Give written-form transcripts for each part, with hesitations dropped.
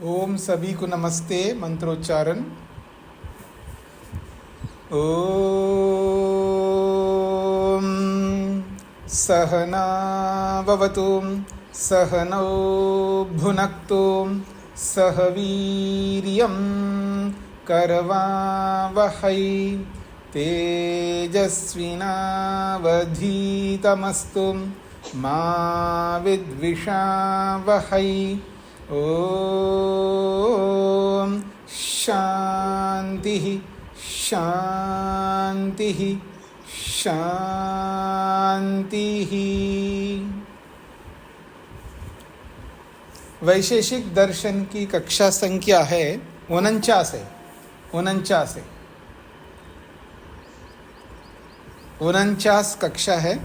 ओम सभी को नमस्ते। मंत्रोच्चारण। ओम सहना भवतु सहनौ भुनक्तु सह वीर्यं करवावहै तेजस्विनावधीतमस्तु मा विद्विषावहै। ओम शांति शांति शांति। वैशेषिक दर्शन की कक्षा संख्या है 49 है। 49 कक्षा है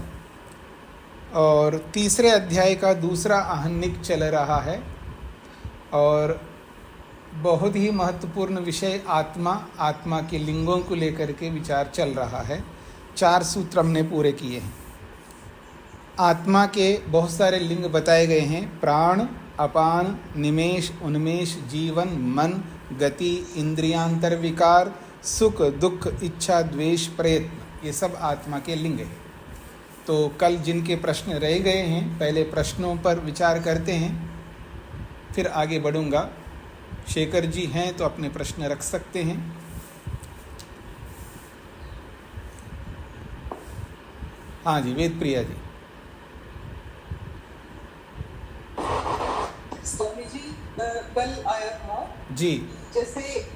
और तीसरे अध्याय का दूसरा आहनिक चल रहा है और बहुत ही महत्वपूर्ण विषय आत्मा के लिंगों को लेकर के विचार चल रहा है। 4 सूत्र हमने पूरे किए हैं। आत्मा के बहुत सारे लिंग बताए गए हैं। प्राण, अपान, निमेष, उन्मेष, जीवन, मन, गति, इंद्रियांतर विकार, सुख, दुख, इच्छा, द्वेष, प्रयत्न, ये सब आत्मा के लिंग हैं। तो कल जिनके प्रश्न रह गए हैं पहले प्रश्नों पर विचार करते हैं, फिर आगे बढ़ूंगा। शेखर जी हैं तो अपने प्रश्न रख सकते हैं। हाँ जी, वेद प्रिया जी। स्वामी जी, कल आया था जी। जैसे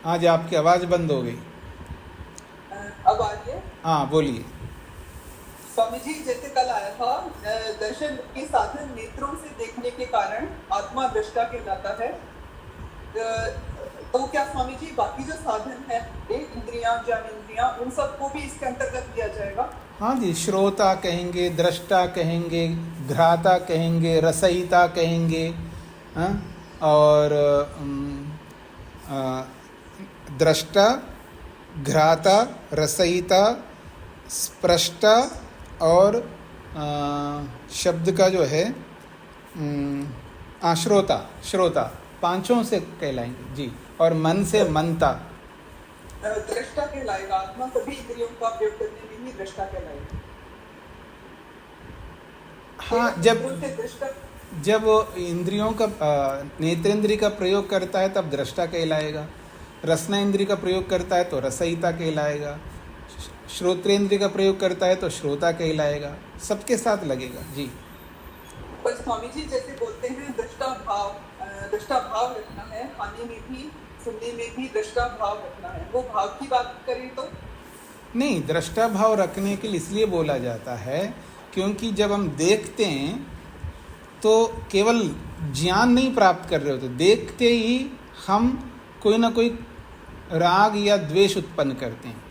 आज आपकी आवाज़ बंद हो गई। अब आ रही है? हाँ बोलिए। स्वामी जी, जैसे कल आया था, दर्शन के साधन नेत्रों से देखने के कारण आत्मा दृष्टा कहलाता है। तो क्या स्वामी जी बाकी जो साधन है, इंद्रियां, ज्ञानेंद्रियां, उन सबको भी इसके अंतर्गत लिया जाएगा? हाँ जी, श्रोता कहेंगे, दृष्टा कहेंगे, घ्राता कहेंगे, रसयिता कहेंगे। हाँ? और दृष्टा, घ्राता, रसयिता, स्पृष्टा और शब्द का जो है श्रोता, पांचों से कहलाएंगे जी। और मन से मनता। दृष्टा कहलाएगा। आत्मा सभी इंद्रियों का प्रयोग करने में ही दृष्टा कहलाएगा। हाँ, जब इंद्रियों का नेत्रेंद्रिय का प्रयोग करता है तब दृष्टा कहलाएगा। रसनेंद्रिय का प्रयोग करता है तो रसयिता कहलाएगा। श्रोत्रेंद्रिय का प्रयोग करता है तो श्रोता कहलाएगा। सबके साथ लगेगा जी। पर स्वामी जी जैसे बोलते हैं दृष्टा भाव रखना है, खाने में भी सुनने में भी दृष्टा भाव रखना है, वो भाव की बात करें तो नहीं, दृष्टा भाव रखने के लिए इसलिए बोला जाता है क्योंकि जब हम देखते हैं तो केवल ज्ञान नहीं प्राप्त कर रहे होते, देखते ही हम कोई ना कोई राग या द्वेष उत्पन्न करते हैं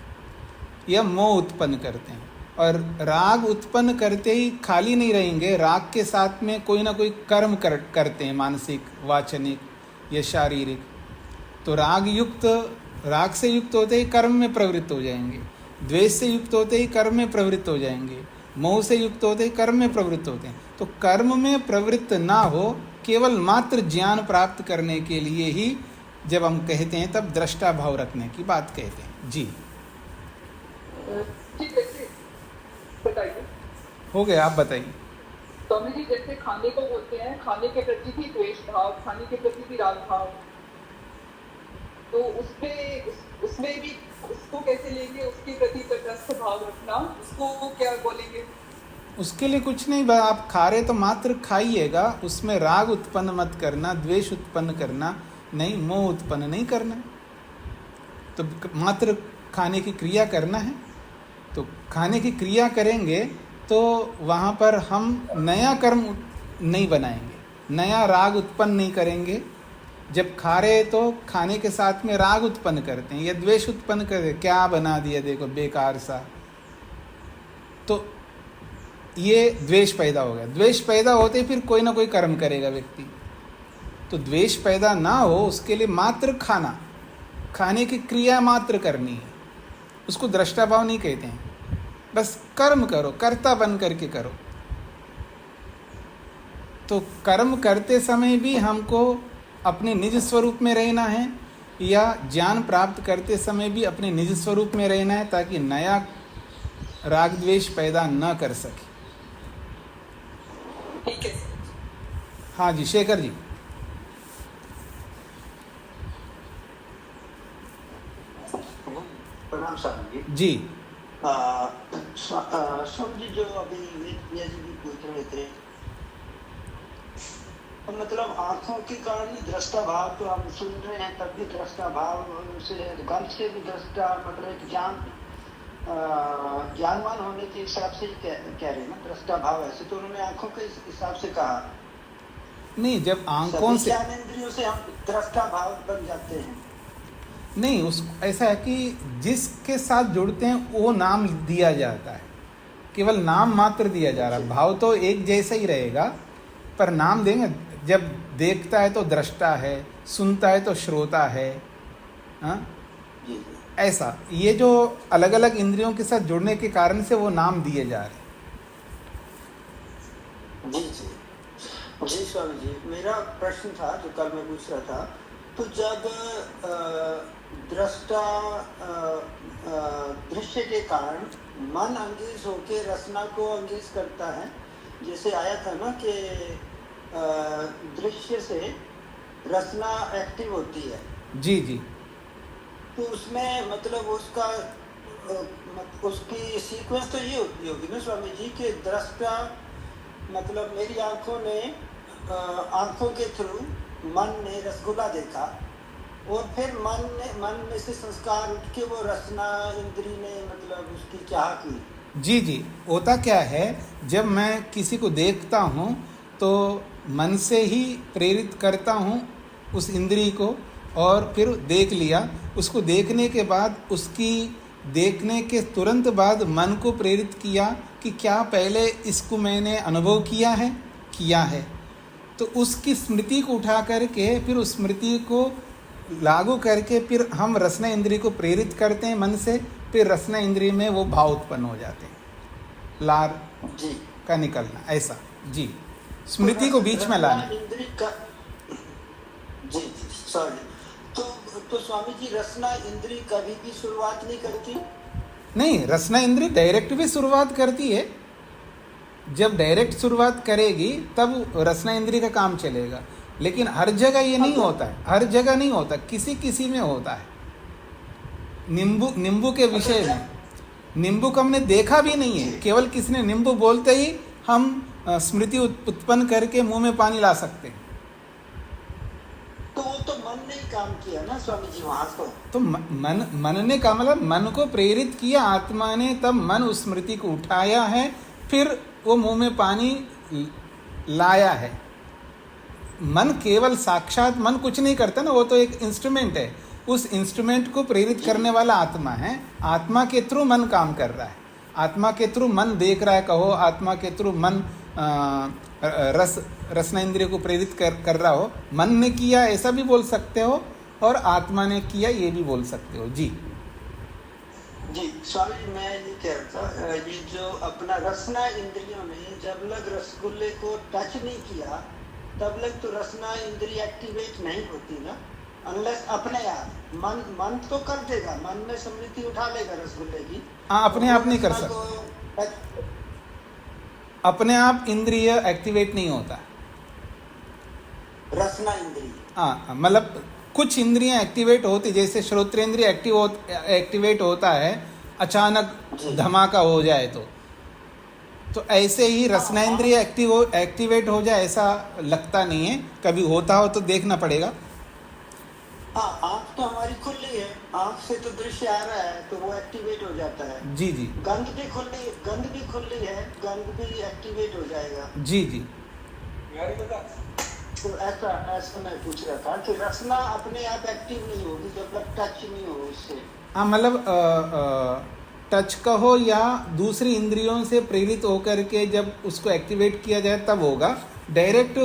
या मोह उत्पन्न करते हैं। और राग उत्पन्न करते ही खाली नहीं रहेंगे, राग के साथ में कोई ना कोई कर्म करते हैं, मानसिक, वाचनिक या शारीरिक। तो राग से युक्त होते ही कर्म में प्रवृत्त हो जाएंगे, द्वेष से युक्त होते ही कर्म में प्रवृत्त हो जाएंगे, मोह से युक्त होते ही कर्म में प्रवृत्त होते हैं। तो कर्म में प्रवृत्त ना हो, केवल मात्र ज्ञान प्राप्त करने के लिए ही जब हम कहते हैं तब दृष्टा भाव रखने की बात कहते हैं जी। ठीक है, बताइए। हो गया, आप बताइए। स्वामी जी जैसे खाने को बोलते हैं, खाने के प्रति भी द्वेष भाव, खाने के प्रति भी राग भाव, तो उसमें भी उसको कैसे लेंगे? उसके प्रति तटस्थ भाव रखना, उसको क्या बोलेंगे? उसके लिए कुछ नहीं, आप खा रहे तो मात्र खाइएगा, उसमें राग उत्पन्न मत करना, द्वेष उत्पन्न करना नहीं, मोह उत्पन्न नहीं करना। तो मात्र खाने की क्रिया करना है। तो खाने की क्रिया करेंगे तो वहाँ पर हम नया कर्म नहीं बनाएंगे, नया राग उत्पन्न नहीं करेंगे। जब खा रहे तो खाने के साथ में राग उत्पन्न करते हैं या द्वेष उत्पन्न करते हैं, क्या बना दिया देखो बेकार सा, तो ये द्वेष पैदा हो गया। द्वेष पैदा होते फिर कोई ना कोई कर्म करेगा व्यक्ति। तो द्वेष पैदा ना हो उसके लिए मात्र खाने की क्रिया मात्र करनी है, उसको दृष्टा भाव नहीं कहते हैं। बस कर्म करो, कर्ता बन करके करो। तो कर्म करते समय भी हमको अपने निज स्वरूप में रहना है, या ज्ञान प्राप्त करते समय भी अपने निज स्वरूप में रहना है, ताकि नया राग द्वेष पैदा न कर सके। ठीक है। हाँ जी, शेखर जी। प्रणाम स्वामी जी। जी स्वामी जी, जो अभी विद्या जी भी पूछ रहे थे, मतलब आंखों के कारण ही दृष्टा भाव तो हम सुन रहे हैं, तब भी दृष्टा भाव से गंध से भी दृष्टा, मतलब एक ज्ञानवान होने के हिसाब से कह रहे हैं ना, दृष्टा भाव। ऐसे तो उन्होंने आंखों के हिसाब से कहा नहीं, जब आंखों से ज्ञानेंद्रियों से हम दृष्टा भाव बन जाते हैं। नहीं, उस ऐसा है कि जिसके साथ जुड़ते हैं वो नाम दिया जाता है, केवल नाम मात्र दिया जा रहा है। भाव तो एक जैसा ही रहेगा, पर नाम देंगे। जब देखता है तो दृष्टा है, सुनता है तो श्रोता है। हाँ, ऐसा ये जो अलग अलग इंद्रियों के साथ जुड़ने के कारण से वो नाम दिए जा रहे हैं। जी जी जी स्वामी जी, मेरा प्रश्न था जो कल मैं पूछ रहा था, तो जब दृष्टा दृश्य के कारण मन अंगेज होके रसना को अंगेज करता है, जैसे आया था ना कि दृश्य से रसना एक्टिव होती है। जी जी। तो उसमें मतलब उसका उसकी सीक्वेंस तो ये होती होगी ना स्वामी जी कि दृष्टा मतलब मेरी आंखों ने आंखों के थ्रू मन ने रसगुल्ला देखा, और फिर मन में से संस्कार उठ के वो रसना इंद्री ने मतलब उसकी चाह की। जी जी, होता क्या है, जब मैं किसी को देखता हूँ तो मन से ही प्रेरित करता हूँ उस इंद्री को, और फिर देख लिया। उसको देखने के बाद, उसकी देखने के तुरंत बाद मन को प्रेरित किया कि क्या पहले इसको मैंने अनुभव किया है। तो उसकी स्मृति को उठा करके फिर उस स्मृति को लागू करके फिर हम रसना इंद्री को प्रेरित करते हैं मन से, फिर रसना इंद्री में वो भाव उत्पन्न हो जाते हैं, लार जी का निकलना, ऐसा। जी, स्मृति को बीच में लाना। इंद्री का जी सॉरी। तो स्वामी जी, रसना इंद्री कभी भी शुरुआत नहीं करती? नहीं, रसना इंद्री डायरेक्ट भी शुरुआत करती है। जब डायरेक्ट शुरुआत करेगी तब रसना इंद्री का काम चलेगा, लेकिन हर जगह ये नहीं होता है, हर जगह नहीं होता, किसी किसी में होता है। नींबू के विषय में, नींबू को हमने देखा भी नहीं है, केवल किसी ने नींबू बोलते ही हम स्मृति उत्पन्न करके मुंह में पानी ला सकते हैं। तो वो तो मन ने ही काम किया ना स्वामी जी वहां तो मन ने काम, मतलब मन को प्रेरित किया आत्मा ने, तब मन उस स्मृति को उठाया है, फिर वो मुंह में पानी लाया है। मन केवल साक्षात मन कुछ नहीं करता ना, वो तो एक इंस्ट्रूमेंट है। उस इंस्ट्रूमेंट को प्रेरित करने वाला आत्मा है। आत्मा के थ्रू मन काम कर रहा है, आत्मा के थ्रू मन देख रहा है, कहो आत्मा के थ्रू मन रसना इंद्रिय को प्रेरित कर रहा हो। मन ने किया ऐसा भी बोल सकते हो, और आत्मा ने किया ये भी बोल सकते हो। जी जी स्वामी, मैं ये कह रहा था, ये जो अपना रसना इंद्रियों ने जब लग रसगुल्ले को टच नहीं किया, तब लग तो रसना इंद्रिय एक्टिवेट नहीं होती ना, अनलेस अपने आप मन तो कर देगा, मन में स्मृति उठा लेगा रसगुल्ले की। हाँ, अपने आप नहीं कर सकता, अपने आप इंद्रिय एक्टिवेट नहीं होता, रसना इंद्रिय। हाँ, मतलब कुछ इंद्रियां एक्टिवेट होती, जैसे श्रोत्रेंद्रिय एक्टिवेट होता है अचानक धमाका हो जाए तो ऐसे ही रसनेंद्रिय एक्टिवेट हो जाए ऐसा लगता नहीं है। कभी होता हो तो देखना पड़ेगा। हाँ, आँख तो हमारी खुल रही है, आँख से तो दृश्य आ रहा है तो वो एक्टिवेट हो जाता है। जी जी। गंध भी खुल रही है, गंध भी एक्टिवेट हो जाएगा। जी जी। तो ऐसा मैं पूछ रहा था कि रसना अपने आप एक्टिव नहीं होगी जब तक टच नहीं हो उससे। हाँ, मतलब टच कहो या दूसरी इंद्रियों से प्रेरित होकर के जब उसको एक्टिवेट किया जाए तब होगा। डायरेक्ट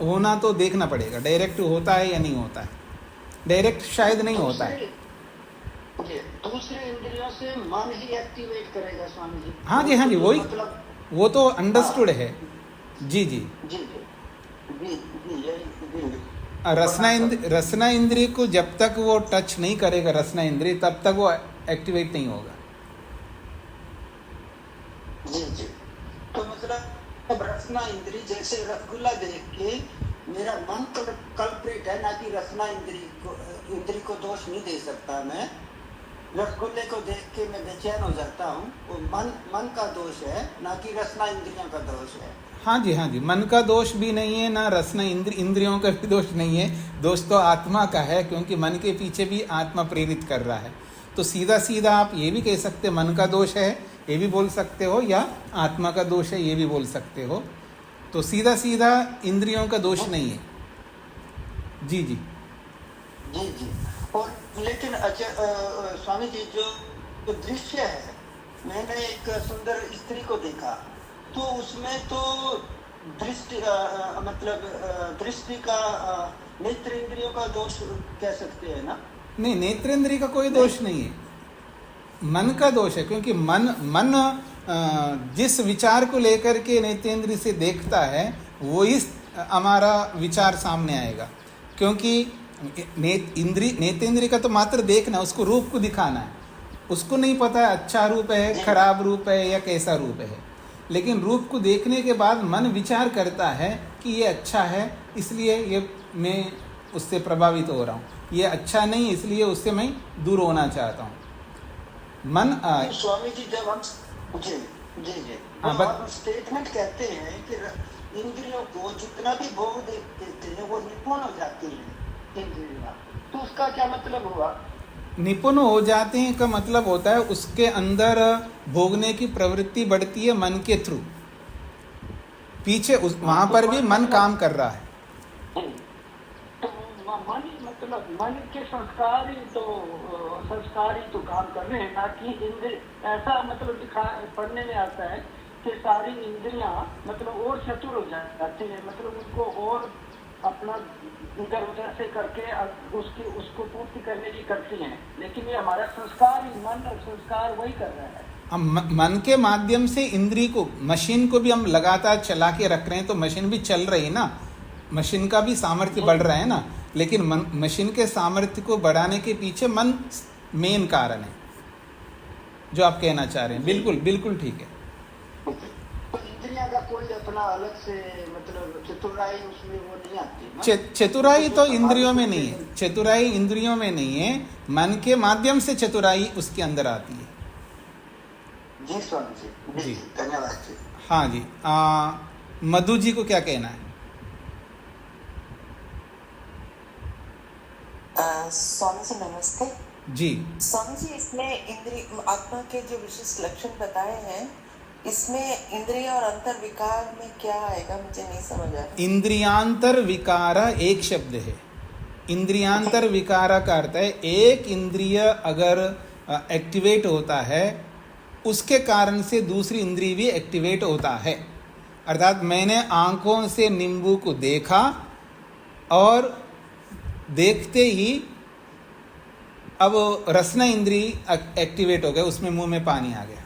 होना तो देखना पड़ेगा, डायरेक्ट होता है या नहीं होता है। डायरेक्ट शायद नहीं होता है। ये दूसरे इंद्रियों से मन ही एक्टिवेट करेगा स्वामी जी। हाँ जी, हाँ जी, वही मतलब वो तो अंडरस्टूड है। जी जी। जी जी जी जी यही रसना इंद्रिय को जब तक वो टच नहीं करेगा, रसना इंद्रिय, तब तक वो एक्टिवेट नहीं होगा। जी जी। तो मतलब अब रसना इंद्री, जैसे रसगुल्ला देख के मेरा मन कल्प्रेट है, ना कि रसना इंद्री को दोष नहीं दे सकता मैं। रसगुल्ले को देख के मैं बेचैन हो जाता हूँ, वो मन का दोष है, ना कि रसना इंद्रियों का दोष है। हाँ जी, हाँ जी, मन का दोष भी नहीं है, ना रसना इंद्रियों का भी दोष नहीं है। दोष तो आत्मा का है, क्योंकि मन के पीछे भी आत्मा प्रेरित कर रहा है। तो सीधा सीधा आप ये भी कह सकते मन का दोष है, ये भी बोल सकते हो, या आत्मा का दोष है, ये भी बोल सकते हो। तो सीधा सीधा इंद्रियों का दोष नहीं है। जी जी जी जी। और लेकिन स्वामी जी, जो दृश्य है, मैंने एक सुंदर स्त्री को देखा, तो उसमें तो दृष्टि दृष्टि का नेत्र इंद्रियों का दोष कह सकते हैं ना? नहीं, नेत्रेंद्रिय का कोई दोष नहीं है, मन का दोष है। क्योंकि मन जिस विचार को लेकर के नेत्रेंद्रिय से देखता है, वो इस हमारा विचार सामने आएगा। क्योंकि नेत्रेंद्रिय का तो मात्र देखना, उसको रूप को दिखाना है। उसको नहीं पता है अच्छा रूप है, खराब रूप है, या कैसा रूप है। लेकिन रूप को देखने के बाद मन विचार करता है कि ये अच्छा है, इसलिए ये मैं उससे प्रभावित हो रहा हूँ, ये अच्छा नहीं, इसलिए उससे मैं दूर होना चाहता हूँ। मन स्वामी जी, जब हम जी जी जी हम स्टेटमेंट कहते हैं कि इंद्रियों को जितना भी भोग देते हैं वो निपुण हो जाती है इंद्रियां, तो उसका क्या मतलब हुआ? निपुण हो जाते हैं का मतलब होता है उसके अंदर भोगने की प्रवृत्ति बढ़ती है मन के थ्रू। पीछे वहां पर भी मन काम कर रहा है। तो मन मतलब मन के संस्कार ही तो काम कर रहे हैं, ना कि इंद्रिय। ऐसा मतलब पढ़ने में आता है कि सारी इंद्रियां मतलब और चतुर हो जाती है, मतलब उनको और अपना इधर उधर से करके उसको पूर्ति करने की करती हैं। लेकिन ये हमारा संस्कार ही, मन और संस्कार वही कर रहा है। हम मन के माध्यम से इंद्री को, मशीन को भी हम लगातार चला के रख रहे हैं, तो मशीन भी चल रही है ना, मशीन का भी सामर्थ्य बढ़ रहा है ना। लेकिन मशीन के सामर्थ्य को बढ़ाने के पीछे मन मेन कारण है, जो आप कहना चाह रहे हैं। बिल्कुल बिल्कुल ठीक है। तो इंद्रियां का कोई अपना अलग से मतलब चतुराई उसमें वो नहीं आती? चतुराई तो इंद्रियों में नहीं है, चतुराई इंद्रियों में नहीं है, मन के माध्यम से चतुराई उसके अंदर आती है। जी स्वामी जी, धन्यवाद जी। हाँ जी, मधु जी को क्या कहना है? स्वामी जी नमस्ते जी। स्वामी जी, इसमें इंद्रिय आत्मा के जो विशिष्ट लक्षण बताए हैं, इसमें इंद्रिय और अंतर विकार में क्या आएगा, मुझे नहीं समझ आ रहा। इंद्रियांतर विकार एक शब्द है। इंद्रियांतर विकार का अर्थ है एक इंद्रिय अगर एक्टिवेट होता है, उसके कारण से दूसरी इंद्रिय भी एक्टिवेट होता है। अर्थात मैंने आंखों से नींबू को देखा और देखते ही अब रसना इंद्रिय एक्टिवेट हो गया, उसमें मुंह में पानी आ गया।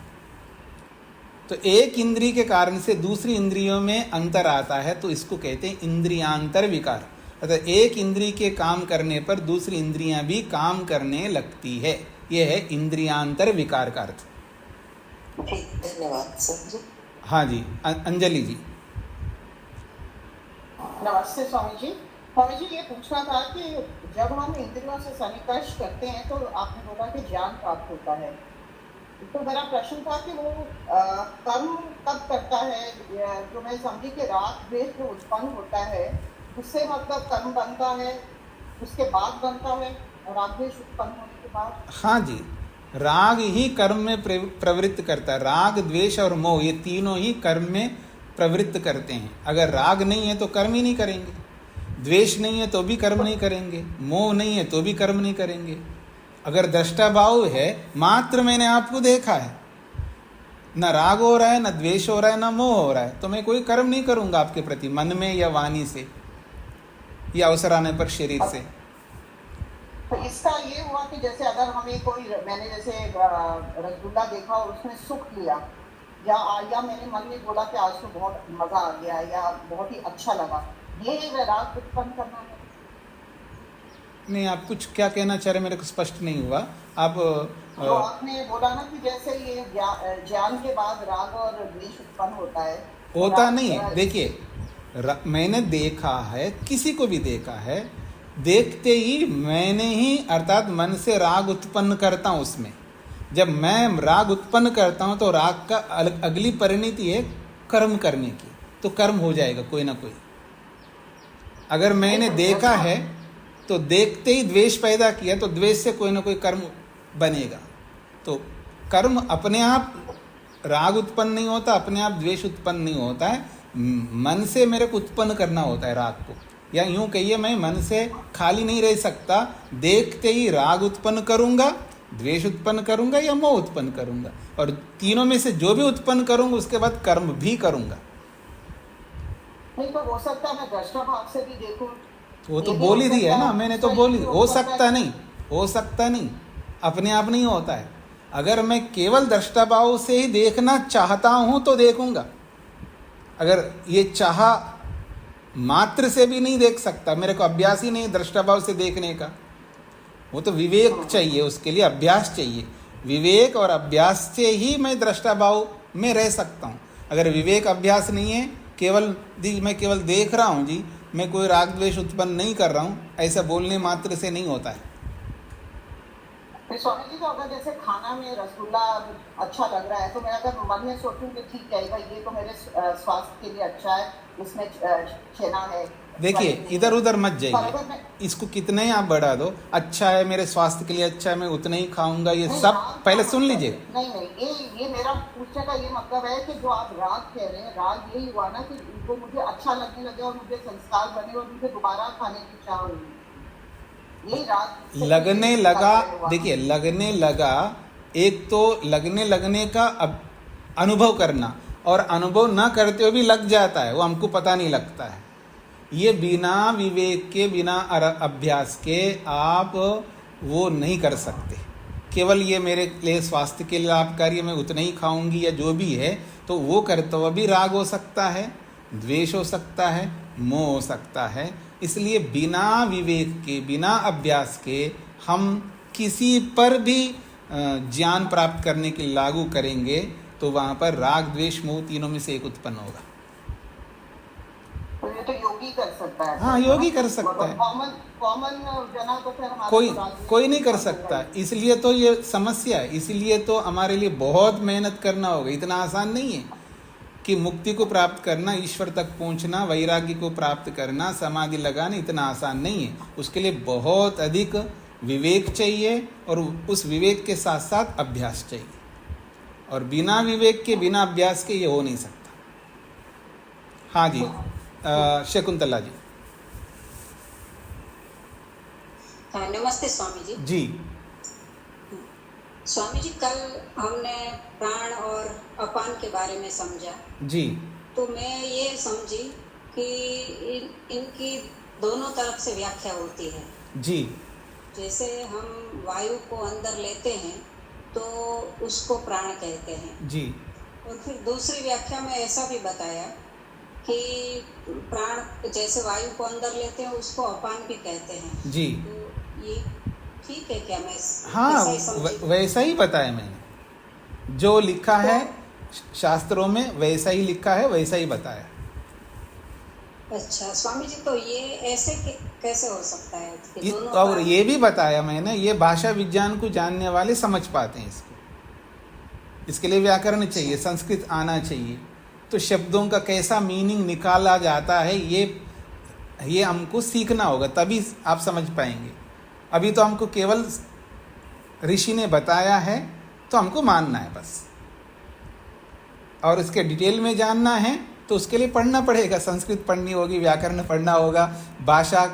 तो एक इंद्रिय के कारण से दूसरी इंद्रियों में अंतर आता है, तो इसको कहते हैं इंद्रियांतर विकार। अर्थात एक इंद्रिय के काम करने पर दूसरी इंद्रियां भी काम करने लगती है। यह है इंद्रियांतर विकार का अर्थ। धन्यवाद सर जी। हाँ जी, अंजलि जी। नमस्ते स्वामी जी। स्वामी जी, ये पूछना था कि जब हम इंद्रियों से सन्निकर्ष करते हैं तो आपने बोला कि ज्ञान प्राप्त होता है, तो मेरा प्रश्न था कि वो कर्म कब करता है? जो मैं समझी कि राग द्वेष जो उत्पन्न होता है उससे मतलब कर्म बनता है, उसके बाद बनता है, राग द्वेष उत्पन्न होने के बाद? हाँ जी, राग ही कर्म में प्रवृत्त करता है। राग, द्वेष और मोह, ये तीनों ही कर्म में प्रवृत्त करते हैं। अगर राग नहीं है तो कर्म ही नहीं करेंगे, द्वेष नहीं है तो भी कर्म नहीं करेंगे, मोह नहीं है तो भी कर्म नहीं करेंगे। अगर दृष्टा भाव है, मात्र मैंने आपको देखा है, न राग हो रहा है, न द्वेष हो रहा है, न मोह हो रहा है, तो मैं कोई कर्म नहीं करूंगा आपके प्रति, मन में या वाणी से या अवसर आने पर शरीर से। तो इसका ये हुआ कि जैसे अगर हमें कोई, मैंने जैसे रसगुल्ला देखा और उसमें सुख लिया, या मेरे मन में बोला कि आज तो बहुत मजा आ गया या बहुत ही अच्छा लगा, ये राग उत्पन्न करना है? नहीं, आप कुछ क्या कहना चाह रहे, मेरे को स्पष्ट नहीं हुआ। आप जो आपने बोला ना कि जैसे ये ज्ञान के बाद राग और द्वेष उत्पन्न होता है, होता नहीं। देखिए, मैंने देखा है, किसी को भी देखा है, देखते ही मैंने ही अर्थात मन से राग उत्पन्न करता हूँ उसमें। जब मैं राग उत्पन्न करता हूँ तो राग का अगली परिणति है कर्म करने की, तो कर्म हो जाएगा कोई ना कोई। अगर मैंने देखा है तो देखते ही द्वेष पैदा किया तो द्वेष से कोई ना कोई कर्म बनेगा। तो कर्म अपने आप राग उत्पन्न नहीं होता, अपने आप द्वेष उत्पन्न नहीं होता है, मन से मेरे को उत्पन्न करना होता है राग को। या यूं कहिए, मैं मन से खाली नहीं रह सकता, देखते ही राग उत्पन्न करूंगा, द्वेष उत्पन्न करूंगा या मोह उत्पन्न करूंगा, और तीनों में से जो भी उत्पन्न करूंगा उसके बाद कर्म भी करूंगा। नहीं तो हो सकता है मैं दृष्टा भाव से भी देखूं, वो तो बोल ही दिया है ना मैंने, तो बोल ही, हो सकता नहीं, हो सकता नहीं, अपने आप नहीं होता है। अगर मैं केवल दृष्टा भाव से ही देखना चाहता हूं तो देखूंगा। अगर ये चाह मात्र से भी नहीं देख सकता, मेरे को अभ्यास ही नहीं दृष्टा भाव से देखने का, वो तो विवेक चाहिए, उसके लिए अभ्यास चाहिए। विवेक और अभ्यास से ही मैं दृष्टा भाव में रह सकता हूँ। अगर विवेक अभ्यास नहीं है, केवल मैं केवल देख रहा हूँ जी, मैं कोई राग द्वेष उत्पन्न नहीं कर रहा हूँ, ऐसा बोलने मात्र से नहीं होता है। स्वामी जी, तो अगर जैसे खाना में रसगुल्ला अच्छा लग रहा है तो मैं अगर मन में सोचूं कि ठीक है भाई, ये तो मेरे स्वास्थ्य के लिए अच्छा है, इसमें छेना है, देखिए इधर उधर मत जाइए, इसको कितने ही आप बढ़ा दो, अच्छा है मेरे स्वास्थ्य के लिए अच्छा है, मैं उतना ही खाऊंगा, ये सब पहले सुन लीजिए। नहीं, ये मेरा पूछने का ये मतलब है कि जो आप राग कह रहे हैं, राग यही हुआ ना कि इनको मुझे अच्छा लगने लगे और मुझे संस्कार बने और मुझे दोबारा खाने की चाह हुई, यही राग लगने लगा। देखिए, लगने लगा, एक तो लगने का अनुभव करना, और अनुभव ना करते हुए भी लग जाता है, वो हमको पता नहीं लगता है। ये बिना विवेक के, बिना अभ्यास के आप वो नहीं कर सकते। केवल ये मेरे लिए स्वास्थ्य के लिए लाभकारी है, मैं उतना ही खाऊंगी या जो भी है, तो वो करते हुए भी राग हो सकता है, द्वेष हो सकता है, मोह हो सकता है। इसलिए बिना विवेक के, बिना अभ्यास के हम किसी पर भी ज्ञान प्राप्त करने के लागू करेंगे तो वहाँ पर राग द्वेष मोह तीनों में से एक उत्पन्न होगा। तो ये तो योगी कर सकता है। हाँ, योगी कर सकता है, कॉमन जना तो फिर हमारा कोई नहीं कर सकता। इसलिए तो ये समस्या है, इसलिए तो हमारे लिए बहुत मेहनत करना होगा। इतना आसान नहीं है कि मुक्ति को प्राप्त करना, ईश्वर तक पहुंचना, वैराग्य को प्राप्त करना, समाधि लगाना इतना आसान नहीं है। उसके लिए बहुत अधिक विवेक चाहिए और उस विवेक के साथ साथ अभ्यास चाहिए, और बिना विवेक के, बिना अभ्यास के ये हो नहीं सकता। हाँ जी, शकुंतला जी। नमस्ते स्वामी जी। जी स्वामी जी, कल हमने प्राण और अपान के बारे में समझा जी, तो मैं ये समझी कि इनकी दोनों तरफ से व्याख्या होती है जी। जैसे हम वायु को अंदर लेते हैं तो उसको प्राण कहते हैं जी, और फिर दूसरी व्याख्या में ऐसा भी बताया कि प्राण जैसे वायु को अंदर लेते हैं उसको अपान भी कहते हैं जी। तो ये ठीक है क्या? मैं हाँ, वैसा ही बताया मैंने, जो लिखा है शास्त्रों में वैसा ही लिखा है, वैसा ही बताया। अच्छा स्वामी जी, तो ये ऐसे कैसे हो सकता है कि दोनों और ये भी बताया मैंने, ये भाषा विज्ञान को जानने वाले समझ पाते हैं इसको। इसके लिए व्याकरण चाहिए, संस्कृत आना चाहिए, तो शब्दों का कैसा मीनिंग निकाला जाता है ये हमको सीखना होगा, तभी आप समझ पाएंगे। अभी तो हमको केवल ऋषि ने बताया है तो हमको मानना है बस, और इसके डिटेल में जानना है तो उसके लिए पढ़ना पड़ेगा, संस्कृत पढ़नी होगी, व्याकरण पढ़ना होगा, भाषा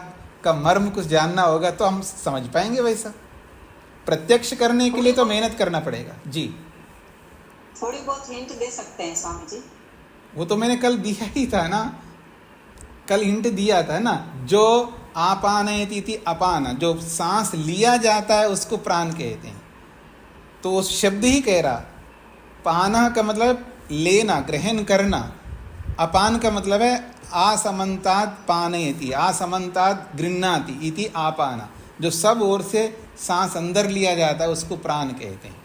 का मर्म कुछ जानना होगा, तो हम समझ पाएंगे। वैसा प्रत्यक्ष करने के लिए तो मेहनत करना पड़ेगा। जी, थोड़ी बहुत हिंट दे सकते हैं स्वामी जी? वो तो मैंने कल दिया ही था ना, कल हिंट दिया था ना। जो आपानयति इति अपान, जो सांस लिया जाता है उसको प्राण कहते हैं। तो वो शब्द ही कह रहा, पाना का मतलब लेना, ग्रहण करना, अपान का मतलब है आसमंतात् पानयति, आसमंतात् गृह्णाति इति आपाना, जो सब ओर से सांस अंदर लिया जाता है उसको प्राण कहते हैं।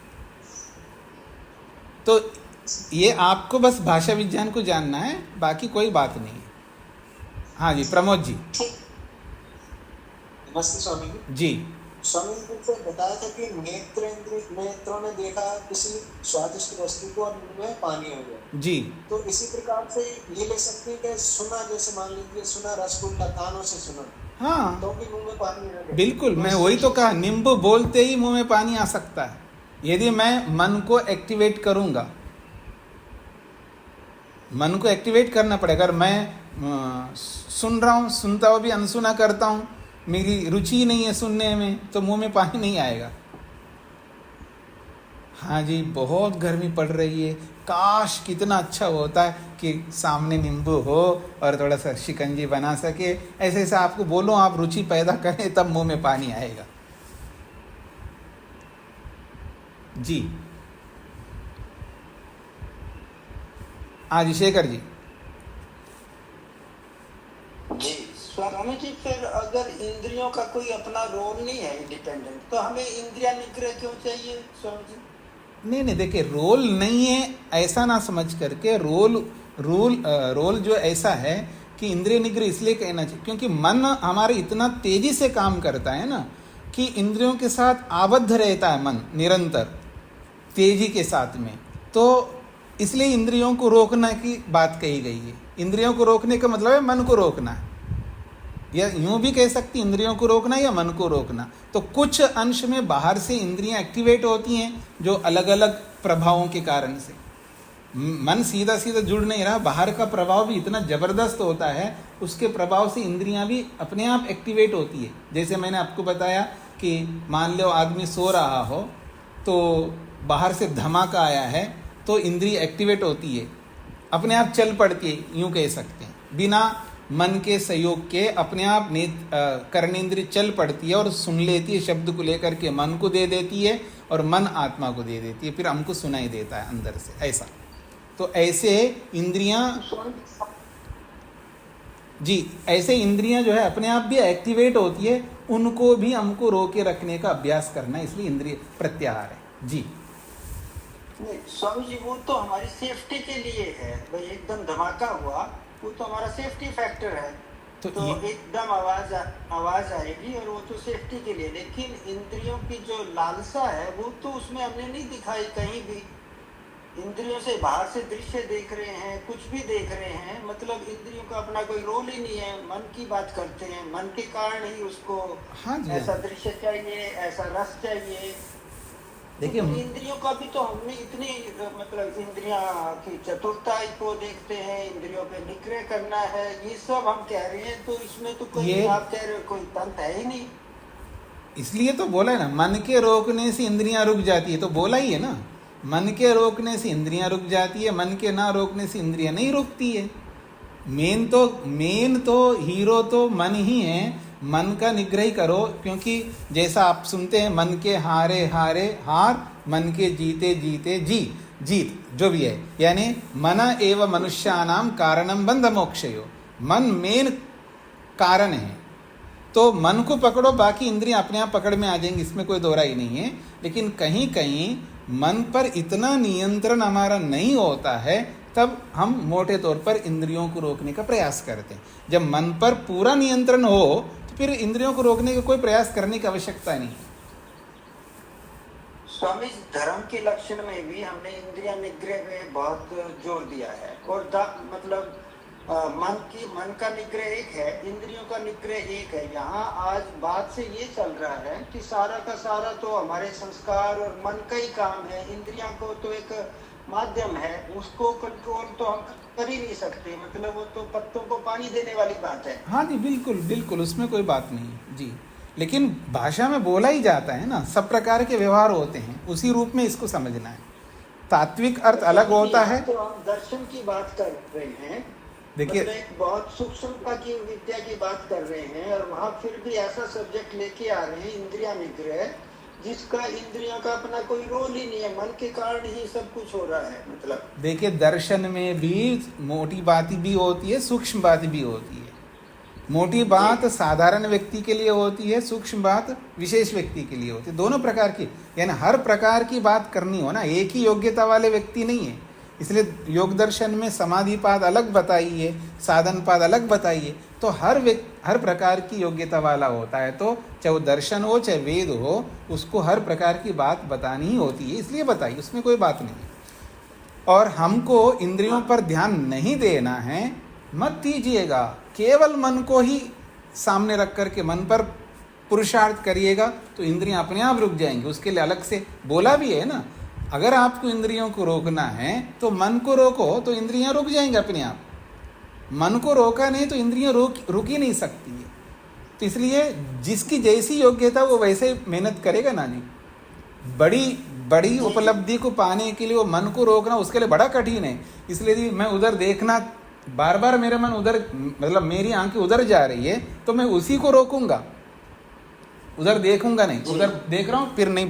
तो ये आपको बस भाषा विज्ञान को जानना है, बाकी कोई बात नहीं है। हाँ जी, प्रमोद जी। नमस्ते स्वामी जी। स्वामी जी ने बताया था कि नेत्रों ने देखा किसी स्वादिष्ट वस्तु को और मुंह में पानी आ गया जी। तो इसी प्रकार से ये ले सकते हैं कि सुना, जैसे मान लीजिए सुना रसगुल्ला, कानों से सुना, हाँ तो भी मुंह में पानी आ गया। बिल्कुल, मैं वही तो कहा, नींबू बोलते ही मुंह में पानी आ सकता है यदि मैं मन को एक्टिवेट करूंगा। मन को एक्टिवेट करना पड़ेगा। अगर मैं सुन रहा हूँ, सुनता हुआ भी अनसुना करता हूँ, मेरी रुचि नहीं है सुनने में, तो मुंह में पानी नहीं आएगा। हाँ जी, बहुत गर्मी पड़ रही है, काश कितना अच्छा होता है कि सामने नींबू हो और थोड़ा सा शिकंजी बना सके। ऐसे ऐसे आपको बोलो, आप रुचि पैदा करें, तब मुंह में पानी आएगा। जी। आज शेखर जी। जी स्वामी जी, फिर अगर इंद्रियों का कोई अपना रोल नहीं है इंडिपेंडेंट, तो हमें इंद्रिया निग्रह क्यों चाहिए स्वामी जी? नहीं, देखिए, रोल नहीं है ऐसा ना समझ करके, रोल जो ऐसा है कि इंद्रिय निग्रह इसलिए कहना चाहिए क्योंकि मन हमारे इतना तेजी से काम करता है ना कि इंद्रियों के साथ आबद्ध रहता है मन निरंतर तेजी के साथ में। तो इसलिए इंद्रियों को रोकने की बात कही गई है। इंद्रियों को रोकने का मतलब है मन को रोकना है, या यूं भी कह सकती इंद्रियों को रोकना या मन को रोकना। तो कुछ अंश में बाहर से इंद्रियां एक्टिवेट होती हैं जो अलग अलग प्रभावों के कारण से। मन सीधा सीधा जुड़ नहीं रहा, बाहर का प्रभाव भी इतना जबरदस्त होता है, उसके प्रभाव से इंद्रियां भी अपने आप एक्टिवेट होती है। जैसे मैंने आपको बताया कि मान लो आदमी सो रहा हो तो बाहर से धमाका आया है तो इंद्रिय एक्टिवेट होती है, अपने आप चल पड़ती है, यूं कह सकते हैं, बिना मन के सहयोग के अपने आप कर्णेंद्रिय चल पड़ती है और सुन लेती है, शब्द को लेकर के मन को दे देती है और मन आत्मा को दे देती है, फिर हमको सुनाई देता है अंदर से, ऐसा। तो ऐसे इंद्रियां, जी, ऐसे इंद्रियां जो है अपने आप भी एक्टिवेट होती है, उनको भी हमको रोके रखने का अभ्यास करना है, इसलिए इंद्रिय प्रत्याहार है। जी नहीं स्वामी जी, वो तो हमारी सेफ्टी के लिए है भाई। एकदम धमाका हुआ, वो तो हमारा सेफ्टी फैक्टर है, तो एकदम आवाज आएगी और वो तो सेफ्टी के लिए। लेकिन इंद्रियों की जो लालसा है वो तो उसमें हमने नहीं दिखाई कहीं भी। इंद्रियों से बाहर से दृश्य देख रहे हैं, कुछ भी देख रहे हैं, मतलब इंद्रियों का अपना कोई रोल ही नहीं है। मन की बात करते हैं, मन के कारण ही उसको ऐसा दृश्य चाहिए, ऐसा रस चाहिए। देखिए, इंद्रियों का भी तो हमने इतनी, मतलब इंद्रियां की चतुरता को देखते हैं, इंद्रियों पे निग्रह करना है, ये सब हम कह रहे हैं। तो इसमें तो कोई, आप कह रहे हो कोई तंत्र है ही नहीं। इसलिए तो बोला है ना, मन के रोकने से इंद्रियां रुक जाती है, तो बोला ही है ना, मन के रोकने से इंद्रियां रुक जाती है, मन के ना रोकने से इंद्रियां नहीं रुकती है। मेन तो हीरो तो मन ही है। मन का निग्रह ही करो, क्योंकि जैसा आप सुनते हैं, मन के हारे हारे हार, मन के जीते जीते जीत, जो भी है, यानी मन एव मनुष्यानाम कारणम बंध मोक्षयो। मन मेन कारण है, तो मन को पकड़ो, बाकी इंद्रियां अपने आप पकड़ में आ जाएंगी, इसमें कोई दोहरा ही नहीं है। लेकिन कहीं कहीं मन पर इतना नियंत्रण हमारा नहीं होता है, तब हम मोटे तौर पर इंद्रियों को रोकने का प्रयास करते हैं। जब मन पर पूरा नियंत्रण हो तो फिर इंद्रियों को रोकने का कोई प्रयास करने की आवश्यकता नहीं है। स्वामी, धर्म के लक्षण में भी हमने इंद्रिया निग्रह में बहुत जोर दिया है। और मतलब मन का निग्रह एक है, इंद्रियों का निग्रह एक है। यहाँ आज बात से ये चल रहा है कि सारा का सारा तो हमारे संस्कार और मन का ही काम है। इंद्रियों को तो एक माध्यम है, उसको कंट्रोल तो हम कर ही नहीं सकते। मतलब वो तो पत्तों को पानी देने वाली बात है। हाँ जी, बिल्कुल, उसमें कोई बात नहीं है जी। लेकिन भाषा में बोला ही जाता है ना, सब प्रकार के व्यवहार होते हैं, उसी रूप में इसको समझना है। तात्विक अर्थ अलग होता है। तो हम दर्शन की बात कर रहे हैं, देखिए मतलब एक बहुत सूक्ष्मता की विद्या की बात कर रहे हैं और वहाँ फिर भी ऐसा सब्जेक्ट लेके आ रहे हैं इंद्रिया निग्रह, जिसका इंद्रियों का अपना कोई रोल ही नहीं है, मन के कारण ही सब कुछ हो रहा है। मतलब देखिए दर्शन में भी मोटी बात भी होती है, सूक्ष्म बात भी होती है। मोटी बात साधारण व्यक्ति के लिए होती है, सूक्ष्म बात विशेष व्यक्ति के लिए होती है, दोनों प्रकार की। यानी हर प्रकार की बात करनी हो ना, एक ही योग्यता वाले व्यक्ति नहीं है। इसलिए योग दर्शन में समाधिपाद अलग बताइए, साधनपाद अलग बताइए, तो हर प्रकार की योग्यता वाला होता है। तो चाहे वो दर्शन हो चाहे वेद हो, उसको हर प्रकार की बात बतानी ही होती है, इसलिए बताइए, उसमें कोई बात नहीं है। और हमको इंद्रियों पर ध्यान नहीं देना है, मत दीजिएगा, केवल मन को ही सामने रख करके मन पर पुरुषार्थ करिएगा तो इंद्रियां अपने आप रुक जाएंगी। उसके लिए अलग से बोला भी है ना, अगर आपको इंद्रियों को रोकना है तो मन को रोको, तो इंद्रियां रुक जाएंगी अपने आप। मन को रोका नहीं तो इंद्रियां रुक ही नहीं सकती है। तो इसलिए जिसकी जैसी योग्यता वो वैसे मेहनत करेगा ना जी। बड़ी उपलब्धि को पाने के लिए वो मन को रोकना उसके लिए बड़ा कठिन है। इसलिए जी मैं उधर देखना, बार बार मेरा मन उधर, मतलब मेरी आंखें उधर जा रही है तो मैं उसी को रोकूंगा, उधर देखूंगा नहीं। उधर देख रहा हूँ फिर नहीं,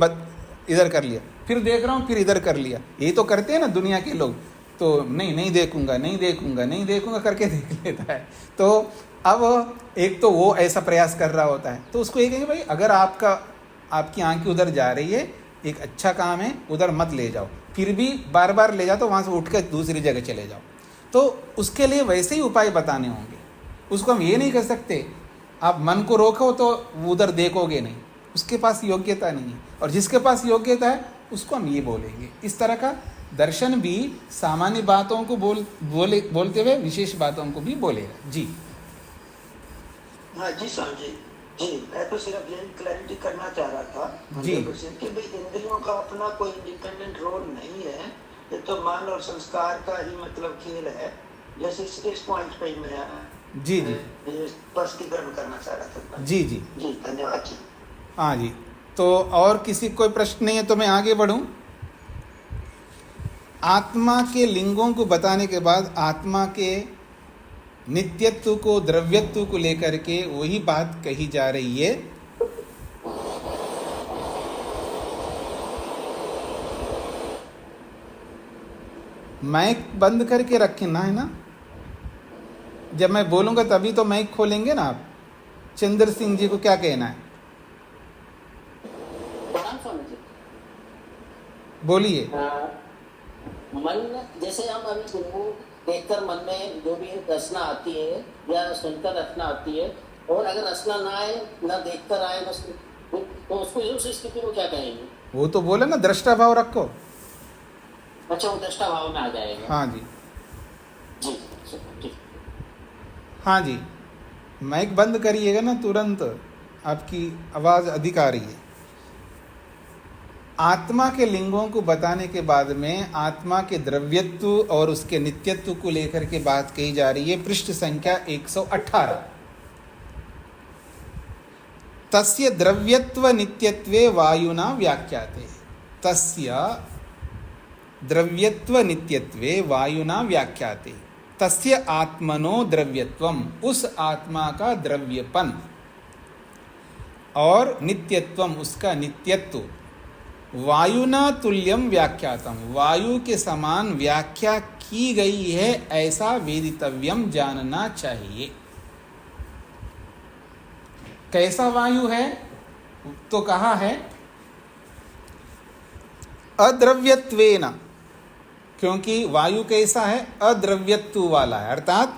इधर कर लिया, फिर देख रहा हूँ फिर इधर कर लिया। यही तो करते हैं ना दुनिया के लोग। तो नहीं देखूंगा करके देख लेता है। तो अब एक तो वो ऐसा प्रयास कर रहा होता है, तो उसको ये कहेंगे भाई अगर आपकी आंखें उधर जा रही है, एक अच्छा काम है, उधर मत ले जाओ। फिर भी बार बार ले जाओ तो वहाँ से उठ कर दूसरी जगह चले जाओ। तो उसके लिए वैसे ही उपाय बताने होंगे। उसको हम ये नहीं कर सकते आप मन को रोको तो उधर देखोगे नहीं, उसके पास योग्यता नहीं है। और जिसके पास योग्यता है उसको हम ये बोलेंगे। इस तरह का दर्शन भी सामान्य बातों को बोलते हुए विशेष बातों को भी बोलेगा। जी हाँ जी स्वामी जी। जी मैं तो सिर्फ यही क्लैरिटी करना चाह रहा था जी कि भाई इंद्रियों का अपना कोई इंडिपेंडेंट रोल नहीं है, ये तो मन और संस्कार का ही मतलब खेल है। जैसे इस पॉइंट पे मैं जी स्पष्टीकरण करना चाह रहा था। जी धन्यवाद जी। हाँ जी, तो और किसी कोई प्रश्न नहीं है तो मैं आगे बढ़ूं। आत्मा के लिंगों को बताने के बाद आत्मा के नित्यत्व को, द्रव्यत्व को लेकर के वही बात कही जा रही है। माइक बंद करके रखना है ना, जब मैं बोलूंगा तभी तो माइक खोलेंगे ना आप। चंद्र सिंह जी को क्या कहना है, बोलिए। मन जैसे हम अभी गुरु देखकर मन में जो भी रचना आती है या सुनकर रचना आती है, और अगर रचना ना आए, ना देखकर आए बस, तो उसको उस स्थिति को क्या कहेंगे? वो तो बोला ना, दृष्टा भाव रखो। अच्छा, वो दृष्टा भाव में आ जाएगा। हाँ जी जी। हाँ जी, माइक बंद करिएगा ना, तुरंत आपकी आवाज़ अधिक आ रही है। आत्मा के लिंगों को बताने के बाद में आत्मा के द्रव्यत्व और उसके नित्यत्व को लेकर के बात कही जा रही है। पृष्ठ संख्या 118। तस्य द्रव्यत्व नित्यत्वे वायुना व्याख्याते। तस्य द्रव्यत्व नित्यत्वे वायुना व्याख्याते। तस्य आत्मनो द्रव्यत्वम, उस आत्मा का द्रव्यपन, और नित्यत्वम, उसका नित्यत्व, वायुना तुल्यम व्याख्यातम, वायु के समान व्याख्या की गई है, ऐसा वेदितव्यम, जानना चाहिए। कैसा वायु है तो कहा है अद्रव्यत्वेन, क्योंकि वायु कैसा है, अद्रव्यत्व वाला है, अर्थात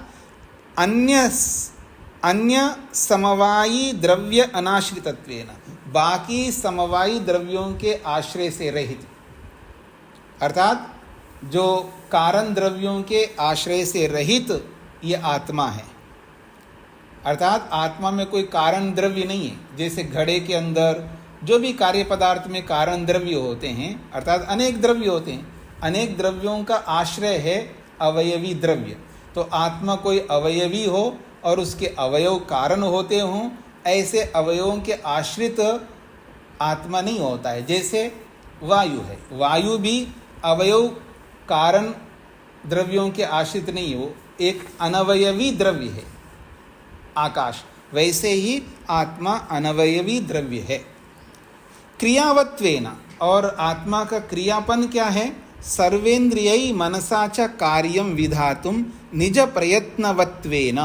अन्य समवायी द्रव्य अनाश्रितत्वेन, बाकी समवायी द्रव्यों के आश्रय से रहित, अर्थात जो कारण द्रव्यों के आश्रय से रहित ये आत्मा है। अर्थात आत्मा में कोई कारण द्रव्य नहीं है। जैसे घड़े के अंदर जो भी कार्य पदार्थ में कारण द्रव्य होते हैं, अर्थात अनेक द्रव्य होते हैं, अनेक द्रव्यों का आश्रय है अवयवी द्रव्य। तो आत्मा कोई अवयवी हो और उसके अवयव कारण होते हों, ऐसे अवयवों के आश्रित आत्मा नहीं होता है। जैसे वायु है, वायु भी अवयव कारण द्रव्यों के आश्रित नहीं, वो एक अनवयवी द्रव्य है आकाश, वैसे ही आत्मा अनवयवी द्रव्य है। क्रियावत्वेन, और आत्मा का क्रियापन क्या है? सर्वेन्द्रियै मनसा च कार्यं विधातुं निज प्रयत्नवत्वेन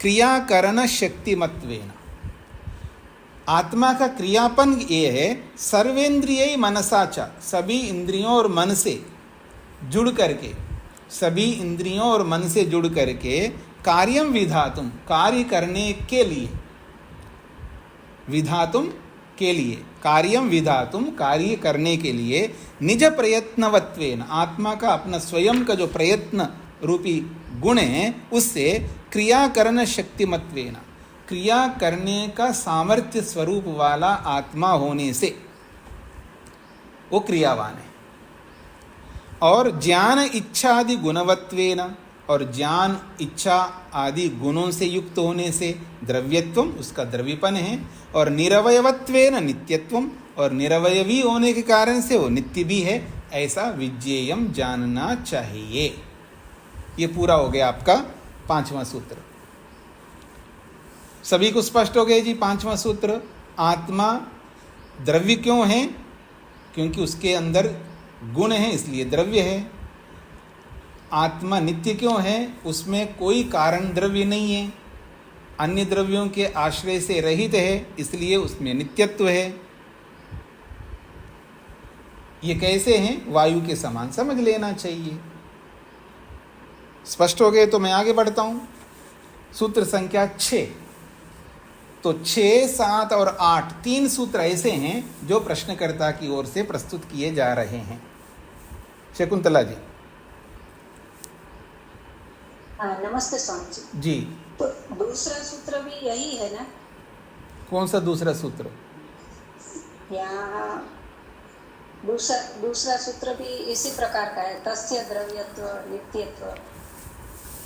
क्रियाकरण शक्तिमत्वेन। आत्मा का क्रियापन ये है सर्वेन्द्रियै मनसा च, सभी इंद्रियों और मन से जुड़ करके, सभी इंद्रियों और मन से जुड़ करके कार्यम विधातुम, कार्य करने के लिए, विधातुम के लिए, कार्यम विधातुम, कार्य करने के लिए, निज प्रयत्नवत्वेन, आत्मा का अपना स्वयं का जो प्रयत्न रूपी गुण है उससे क्रियाकरण शक्तिमत्वेन, क्रिया करने का सामर्थ्य स्वरूप वाला आत्मा होने से वो क्रियावान है। और ज्ञान इच्छा आदि गुणवत्वेन, और ज्ञान इच्छा आदि गुणों से युक्त होने से द्रव्यत्वम, उसका द्रव्यपन है। और निरवयवत्वेन नित्यत्वम, और निरवयवी होने के कारण से वो नित्य भी है, ऐसा विज्ञेयम जानना चाहिए। ये पूरा हो गया आपका 5वां सूत्र। सभी को स्पष्ट हो गया जी 5वां सूत्र। आत्मा द्रव्य क्यों है? क्योंकि उसके अंदर गुण है इसलिए द्रव्य है। आत्मा नित्य क्यों है? उसमें कोई कारण द्रव्य नहीं है, अन्य द्रव्यों के आश्रय से रहित है, इसलिए उसमें नित्यत्व है। ये कैसे हैं? वायु के समान समझ लेना चाहिए। स्पष्ट हो गए तो मैं आगे बढ़ता हूं। सूत्र संख्या 6। तो 6, 7 और 8 3 सूत्र ऐसे हैं जो प्रश्नकर्ता की ओर से प्रस्तुत किए जा रहे हैं। शकुंतला जी। नमस्ते स्वामी जी। जी, तो दूसरा सूत्र भी यही है ना? कौन सा दूसरा सूत्र? यहाँ दूसरा सूत्र भी इसी प्रकार का है, तस्य द्रव्यत्व नित्यत्व।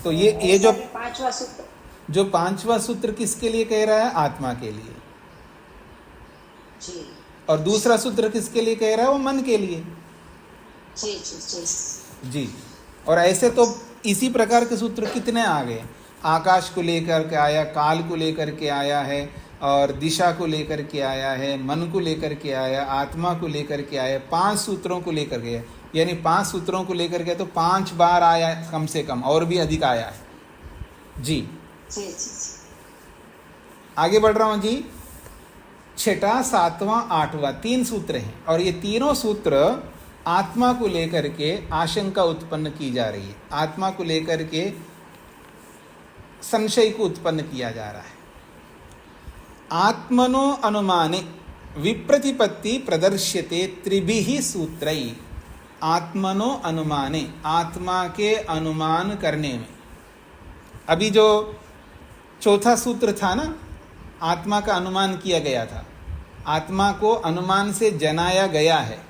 तो ये जो 5वां सूत्र, जो 5वां सूत्र किसके लिए कह रहा है? आत्मा के लिए। जी। और दूसरा सूत्र किसके लिए कह रहा है? वो मन के लिए। जी जी जी जी। और ऐसे तो इसी प्रकार के सूत्र कितने आ गए। आकाश को लेकर के आया, काल को लेकर के आया है, और दिशा को लेकर के आया है, मन को लेकर के आया, आत्मा को लेकर के आया, 5 सूत्रों को लेकर के, यानी 5 सूत्रों को लेकर के तो 5 बार आया कम से कम, और भी अधिक आया है। जी जी जी। आगे बढ़ रहा हूँ जी। 6वां, 7वां, 8वां 3 सूत्र हैं, और ये तीनों सूत्र आत्मा को लेकर के आशंका उत्पन्न की जा रही है, आत्मा को लेकर के संशय को उत्पन्न किया जा रहा है। आत्मनो अनुमाने विप्रतिपत्ति प्रदर्श्यते त्रिभिः सूत्रैः। आत्मनो अनुमाने, आत्मा के अनुमान करने में, अभी जो चौथा सूत्र था ना, आत्मा का अनुमान किया गया था, आत्मा को अनुमान से जनाया गया है।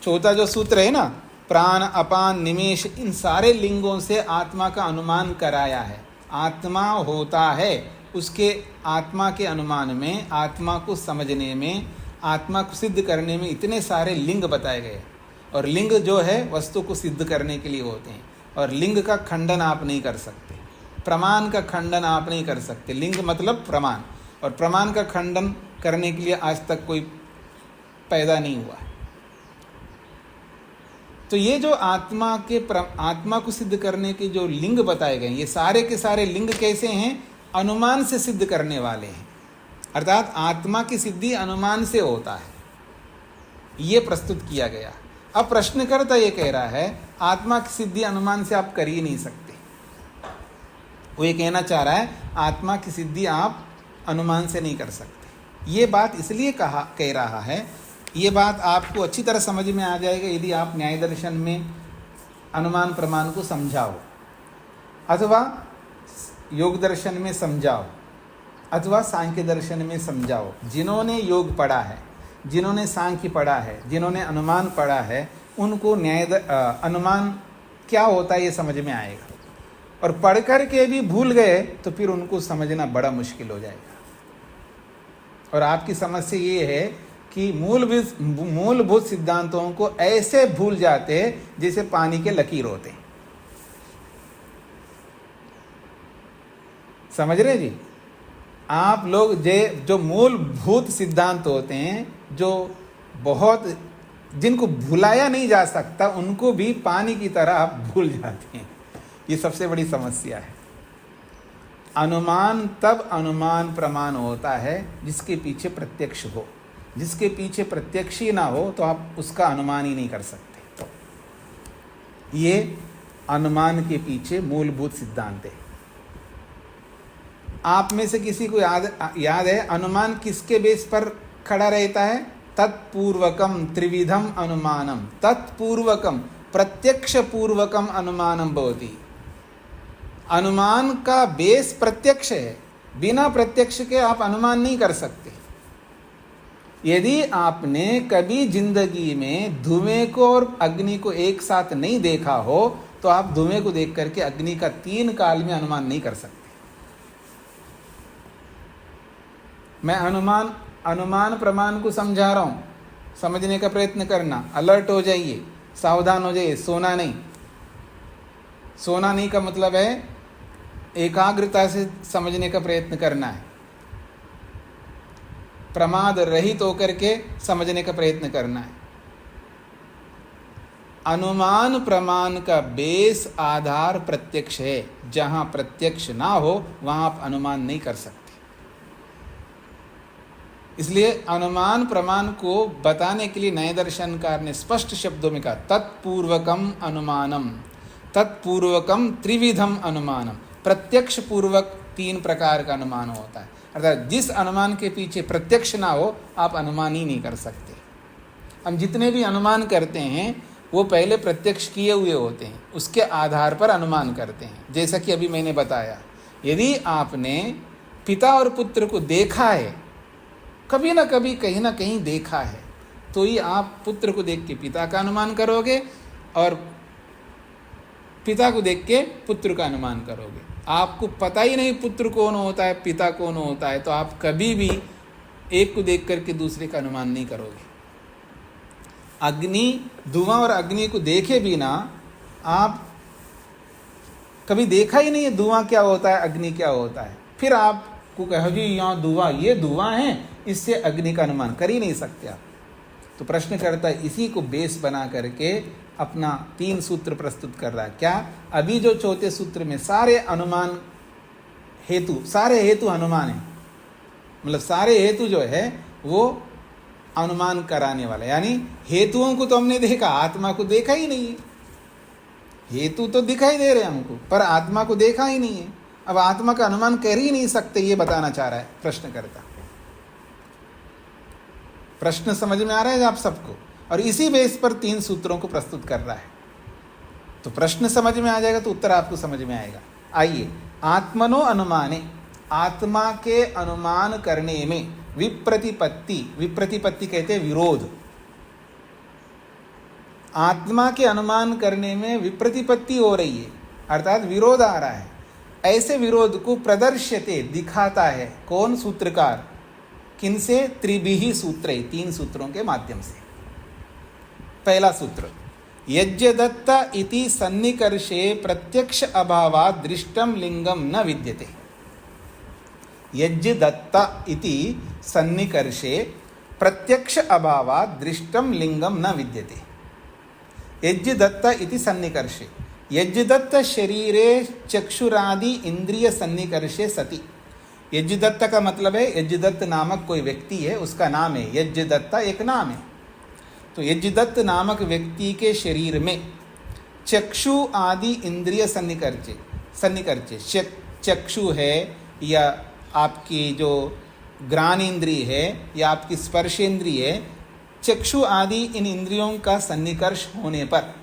चौथा जो सूत्र है ना, प्राण, अपान, निमेष, इन सारे लिंगों से आत्मा का अनुमान कराया है। आत्मा होता है, उसके आत्मा के अनुमान में, आत्मा को समझने में, आत्मा को सिद्ध करने में इतने सारे लिंग बताए गए। और लिंग जो है वस्तु को सिद्ध करने के लिए होते हैं, और लिंग का खंडन आप नहीं कर सकते, प्रमाण का खंडन आप नहीं कर सकते। लिंग मतलब प्रमाण, और प्रमाण का खंडन करने के लिए आज तक कोई पैदा नहीं हुआ है। तो ये जो आत्मा को सिद्ध करने के जो लिंग बताए गए, ये सारे के सारे लिंग कैसे हैं? अनुमान से सिद्ध करने वाले हैं, अर्थात आत्मा की सिद्धि अनुमान से होता है, ये प्रस्तुत किया गया। अब प्रश्नकर्ता ये कह रहा है आत्मा की सिद्धि अनुमान से आप कर ही नहीं सकते। वो ये कहना चाह रहा है आत्मा की सिद्धि आप अनुमान से नहीं कर सकते। ये बात इसलिए कह रहा है, ये बात आपको अच्छी तरह समझ में आ जाएगा यदि आप न्याय दर्शन में अनुमान प्रमाण को समझाओ, अथवा योग दर्शन में समझाओ, अथवा सांख्य दर्शन में समझाओ। जिन्होंने योग पढ़ा है, जिन्होंने सांख्य पढ़ा है, जिन्होंने अनुमान पढ़ा है, उनको अनुमान क्या होता है ये समझ में आएगा। और पढ़ कर के भी भूल गए तो फिर उनको समझना बड़ा मुश्किल हो जाएगा। और आपकी समस्या ये है कि मूलभूत सिद्धांतों को ऐसे भूल जाते हैं जैसे पानी के लकीर होते हैं। समझ रहे जी? आप लोग जो मूलभूत सिद्धांत होते हैं, जो बहुत जिनको भुलाया नहीं जा सकता, उनको भी पानी की तरह आप भूल जाते हैं। ये सबसे बड़ी समस्या है। अनुमान तब अनुमान प्रमाण होता है जिसके पीछे प्रत्यक्ष हो। जिसके पीछे प्रत्यक्ष ही ना हो तो आप उसका अनुमान ही नहीं कर सकते। ये अनुमान के पीछे मूलभूत सिद्धांत है। आप में से किसी को याद है अनुमान किसके बेस पर खड़ा रहता है? तत्पूर्वकम त्रिविधम अनुमानम। तत्पूर्वकम प्रत्यक्ष पूर्वकम अनुमानम भवति। अनुमान का बेस प्रत्यक्ष है। बिना प्रत्यक्ष के आप अनुमान नहीं कर सकते। यदि आपने कभी जिंदगी में धुएं को और अग्नि को एक साथ नहीं देखा हो तो आप धुएं को देख करके अग्नि का 3 काल में अनुमान नहीं कर सकते। मैं अनुमान प्रमाण को समझा रहा हूं, समझने का प्रयत्न करना। अलर्ट हो जाइए, सावधान हो जाइए। सोना नहीं का मतलब है एकाग्रता से समझने का प्रयत्न करना है। प्रमाद रहित होकर के समझने का प्रयत्न करना है। अनुमान प्रमाण का बेस आधार प्रत्यक्ष है। जहां प्रत्यक्ष ना हो वहां आप अनुमान नहीं कर सकते। इसलिए अनुमान प्रमाण को बताने के लिए नए दर्शनकार ने स्पष्ट शब्दों में कहा तत्पूर्वकम अनुमानम, तत्पूर्वकम त्रिविधम अनुमानम। प्रत्यक्ष पूर्वक 3 प्रकार का अनुमान होता है। अर्थात जिस अनुमान के पीछे प्रत्यक्ष ना हो आप अनुमान ही नहीं कर सकते। हम जितने भी अनुमान करते हैं वो पहले प्रत्यक्ष किए हुए होते हैं, उसके आधार पर अनुमान करते हैं। जैसा कि अभी मैंने बताया, यदि आपने पिता और पुत्र को देखा है, कभी ना कभी कहीं ना कहीं देखा है, तो ही आप पुत्र को देख के पिता का अनुमान करोगे और पिता को देख के पुत्र का अनुमान करोगे। आपको पता ही नहीं पुत्र कौन होता है, पिता कौन होता है, तो आप कभी भी एक को देख करके दूसरे का अनुमान नहीं करोगे। धुआं और अग्नि को देखे बिना आप कभी देखा ही नहीं है धुआं क्या होता है, अग्नि क्या होता है। फिर आपको कहो जी यहाँ धुआं, ये धुआं है, इससे अग्नि का अनुमान कर ही नहीं सकते आप। तो प्रश्नकर्ता इसी को बेस बना करके अपना 3 सूत्र प्रस्तुत कर रहा है। क्या? अभी जो चौथे सूत्र में सारे हेतु अनुमान है। मतलब सारे हेतु जो है वो अनुमान कराने वाला, यानी हेतुओं को तो हमने देखा, आत्मा को देखा ही नहीं है। हेतु तो दिखाई दे रहे हैं हमको, पर आत्मा को देखा ही नहीं है। अब आत्मा का अनुमान कर ही नहीं सकते, ये बताना चाह रहा है प्रश्नकर्ता। प्रश्न समझ में आ रहा है आप सबको? और इसी बेस पर 3 सूत्रों को प्रस्तुत कर रहा है। तो प्रश्न समझ में आ जाएगा तो उत्तर आपको समझ में आएगा। आइए, आत्मनो अनुमाने, आत्मा के अनुमान करने में विप्रतिपत्ति कहते हैं विरोध। आत्मा के अनुमान करने में विप्रतिपत्ति हो रही है, अर्थात विरोध आ रहा है। ऐसे विरोध को प्रदर्श्यते, दिखाता है। कौन? सूत्रकार। किनसे? त्रिभिः सूत्रै, 3 सूत्रों के माध्यम से। पहला सूत्र, यज्ञदत्त इति सन्निकर्षे प्रत्यक्ष अभावात् दृष्टम लिंगम न विद्यते। यज्ञदत्त इति सन्निकर्षे प्रत्यक्ष अभावात् दृष्टम लिंगम न विद्यते। यज्ञदत्त इति सन्निकर्षे, यज्ञदत्त शरीरे चक्षुरादि इंद्रिय सन्निकर्षे सति। यज्ञदत्त का मतलब है यज्ञदत्त नामक कोई व्यक्ति है, उसका नाम है यज्ञदत्त, एक नाम है। तो यज्ञदत्त नामक व्यक्ति के शरीर में चक्षु आदि इंद्रिय सन्निकर्षे, चक्षु है या आपकी जो घ्राण इंद्रिय है या आपकी स्पर्शेंद्रिय है, चक्षु आदि इन इंद्रियों का सन्निकर्ष होने पर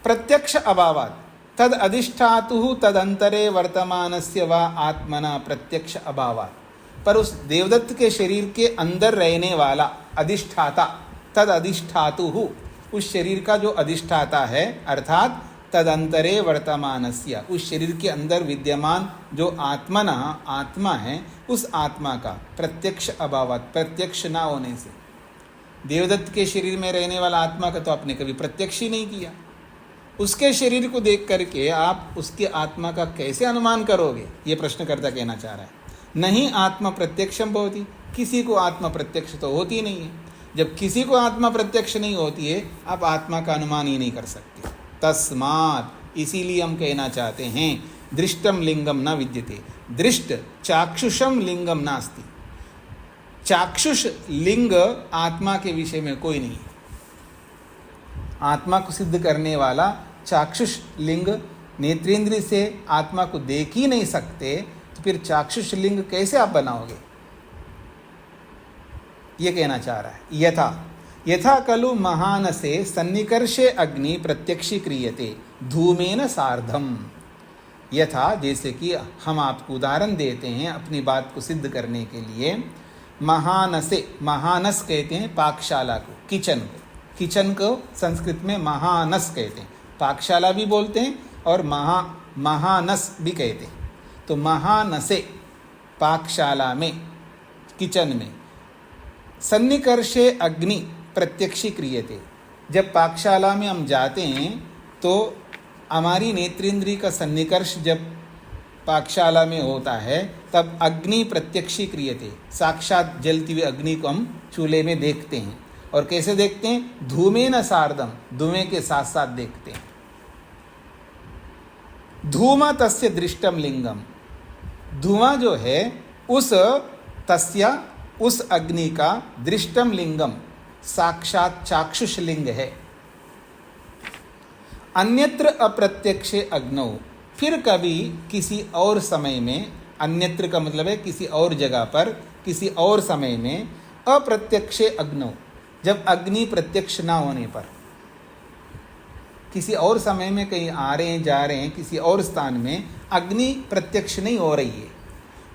प्रत्यक्ष अभावात् तद अधिष्ठातु तदंतरे वर्तमानस्य वा आत्मना प्रत्यक्ष अभावात्। पर उस देवदत्त के शरीर के अंदर रहने वाला अधिष्ठाता, तद अधिष्ठातु, उस शरीर का जो अधिष्ठाता है, अर्थात तदंतरे वर्तमानस्य, उस शरीर के अंदर विद्यमान जो आत्मा है, उस आत्मा का प्रत्यक्ष अभावत, प्रत्यक्ष ना होने से। देवदत्त के शरीर में रहने वाला आत्मा का तो आपने कभी प्रत्यक्ष ही नहीं किया, उसके शरीर को देख करके आप उसके आत्मा का कैसे अनुमान करोगे? ये प्रश्नकर्ता कहना चाह रहा है। नहीं आत्मा प्रत्यक्षम भवति, किसी को आत्मा प्रत्यक्ष तो होती नहीं है। जब किसी को आत्मा प्रत्यक्ष नहीं होती है, आप आत्मा का अनुमान ही नहीं कर सकते। तस्मात्, इसीलिए हम कहना चाहते हैं दृष्टम लिंगम न विद्यते, दृष्ट चाक्षुषम लिंगम नास्ति। चाक्षुष लिंग आत्मा के विषय में कोई नहीं है। आत्मा को सिद्ध करने वाला चाक्षुष लिंग, नेत्रेंद्रिय से आत्मा को देख ही नहीं सकते, तो फिर चाक्षुष लिंग कैसे आप बनाओगे? ये कहना चाह रहा है। यथा खलु महानसे सन्निकर्षे अग्नि प्रत्यक्षी क्रियते धूमेन सार्धम। यथा, जैसे कि हम आपको उदाहरण देते हैं अपनी बात को सिद्ध करने के लिए। महानसे, महानस कहते हैं पाकशाला को, किचन को। किचन को संस्कृत में महानस कहते हैं, पाकशाला भी बोलते हैं और महानस भी कहते हैं। तो महानसे, पाकशाला में, किचन में, सन्निकर्षे अग्नि प्रत्यक्षी क्रियते। जब पाकशाला में हम जाते हैं तो हमारी नेत्रेंद्रिय का सन्निकर्ष जब पाकशाला में होता है, तब अग्नि प्रत्यक्षी क्रियते, साक्षात जलती हुई अग्नि को हम चूल्हे में देखते हैं। और कैसे देखते हैं? धूमेन सार्धम, धुएं के साथ साथ देखते हैं। धूमा तस्य दृष्टम लिंगम, धुआं जो है उस अग्नि का दृष्टम लिंगम, साक्षात चाक्षुष लिंग है। अन्यत्र अप्रत्यक्षे अग्नौ, फिर कभी किसी और समय में, अन्यत्र का मतलब है किसी और जगह पर, किसी और समय में, अप्रत्यक्षे अग्नौ, जब अग्नि प्रत्यक्ष ना होने पर, किसी और समय में कहीं आ रहे हैं, जा रहे हैं, किसी और स्थान में अग्नि प्रत्यक्ष नहीं हो रही है,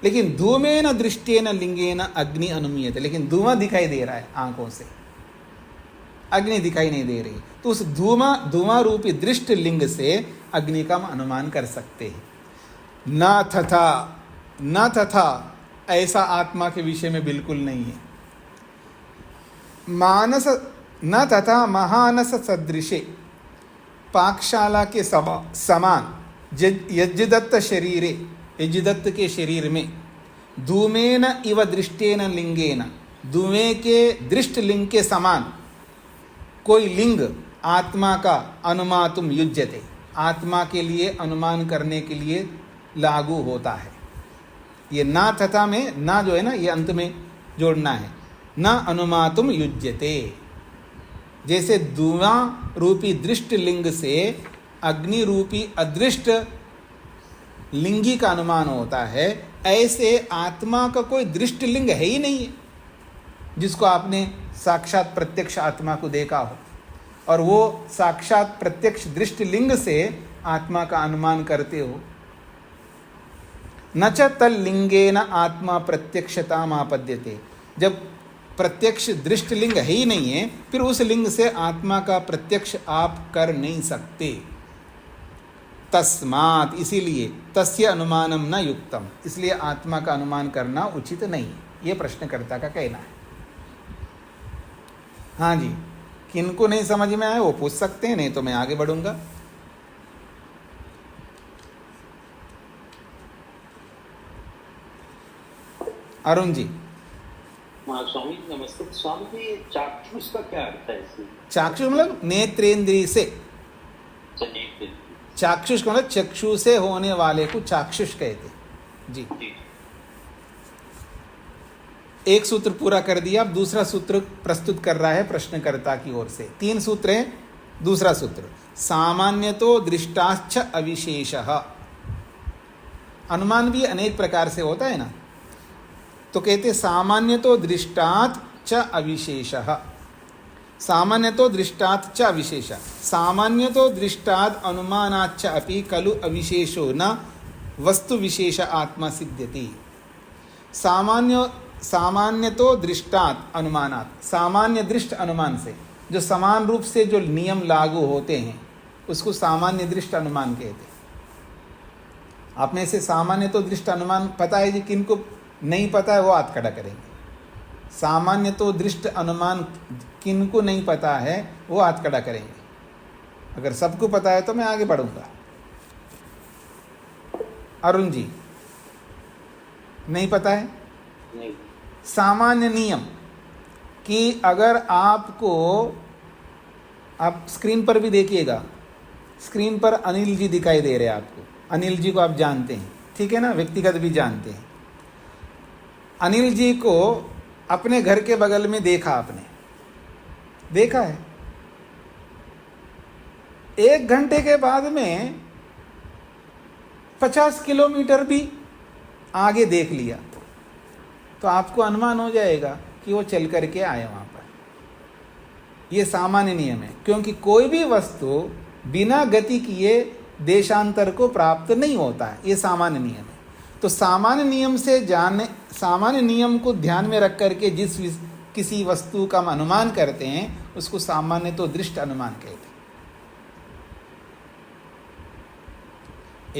लेकिन धूमेन दृष्टेन लिंगेन अग्नि अनुमीयते, लेकिन धुआं दिखाई दे रहा है आंखों से, अग्नि दिखाई नहीं दे रही, तो उस धुआं रूपी दृष्ट लिंग से अग्नि का हम अनुमान कर सकते हैं। न तथा ऐसा आत्मा के विषय में बिल्कुल नहीं है। मानस न तथा महानस सदृशे, पाकशाला के समान यज्ञदत्त शरीरे, यज्ञदत्त के शरीर में, धूमेन इव दृष्टेन लिंगेन, धुएं के दृष्ट लिंग के समान कोई लिंग आत्मा का अनुमातुम युज्यते, आत्मा के लिए अनुमान करने के लिए लागू होता है। ये ना तथा में, ना जो है ना, ये अंत में जोड़ना है, ना अनुमातुम युज्यते। जैसे धुआं रूपी दृष्ट लिंग से अग्नि रूपी अदृष्ट लिंगी का अनुमान होता है, ऐसे आत्मा का कोई दृष्ट लिंग है ही नहीं है जिसको आपने साक्षात प्रत्यक्ष आत्मा को देखा हो, और वो साक्षात प्रत्यक्ष दृष्ट लिंग से आत्मा का अनुमान करते हो। न च तल लिंगेन आत्मा प्रत्यक्षताम आपद्यते, जब प्रत्यक्ष दृष्ट लिंग है ही नहीं है, फिर उस लिंग से आत्मा का प्रत्यक्ष आप कर नहीं सकते। तस्मात्, इसीलिए, तस्य अनुमानम न युक्तम, इसलिए आत्मा का अनुमान करना उचित नहीं, ये प्रश्नकर्ता का कहना है। हाँ जी, किनको नहीं समझ में आया वो पूछ सकते हैं, नहीं तो मैं आगे बढ़ूंगा। अरुण जी। स्वामी नमस्ते। स्वामी जी, चाक्षुष का क्या अर्थ है इसमें? चाक्षुष मतलब नेत्रेंद्रिय से, चाक्षुष का मतलब चक्षु से होने वाले को चाक्षुष कहते जी। एक सूत्र पूरा कर दिया, अब दूसरा सूत्र प्रस्तुत कर रहा है प्रश्नकर्ता की ओर से। 3 सूत्र है। दूसरा सूत्र, सामान्यतो दृष्टाश्च अविशेषः, अनुमान भी अनेक प्रकार से होता है ना, तो कहते सामान्यतो दृष्टात् च अविशेषः, सामान्यतो दृष्टात् च अविशेषः, सामान्यतो दृष्टात् अनुमानाच्च अपि खलु अविशेषो न वस्तु विशेष आत्मा सिद्ध्यति। सामान्यतो दृष्टात् अनुमानात्, सामान्य दृष्ट अनुमान से, जो समान रूप से जो नियम लागू होते हैं उसको सामान्य दृष्ट अनुमान कहते हैं। आप में से सामान्य तो दृष्ट अनुमान पता है जी, किनको नहीं पता है वो हाथ खड़ा करेंगे। सामान्य तो दृष्ट अनुमान किनको नहीं पता है वो हाथ खड़ा करेंगे। अगर सबको पता है तो मैं आगे बढ़ूंगा। अरुण जी, नहीं पता है? नहीं। सामान्य नियम कि अगर आपको, आप स्क्रीन पर भी देखिएगा, स्क्रीन पर अनिल जी दिखाई दे रहे हैं आपको। अनिल जी को आप जानते हैं, ठीक है ना, व्यक्तिगत भी जानते हैं। अनिल जी को अपने घर के बगल में देखा, आपने देखा है। 1 घंटे के बाद में 50 किलोमीटर भी आगे देख लिया तो आपको अनुमान हो जाएगा कि वो चल करके आए वहाँ पर। ये सामान्य नियम है, क्योंकि कोई भी वस्तु बिना गति किए देशांतर को प्राप्त नहीं होता है। ये सामान्य नियम है। तो सामान्य नियम से जानने, सामान्य नियम को ध्यान में रख करके किसी वस्तु का हम अनुमान करते हैं उसको सामान्य तो दृष्ट अनुमान कहते हैं।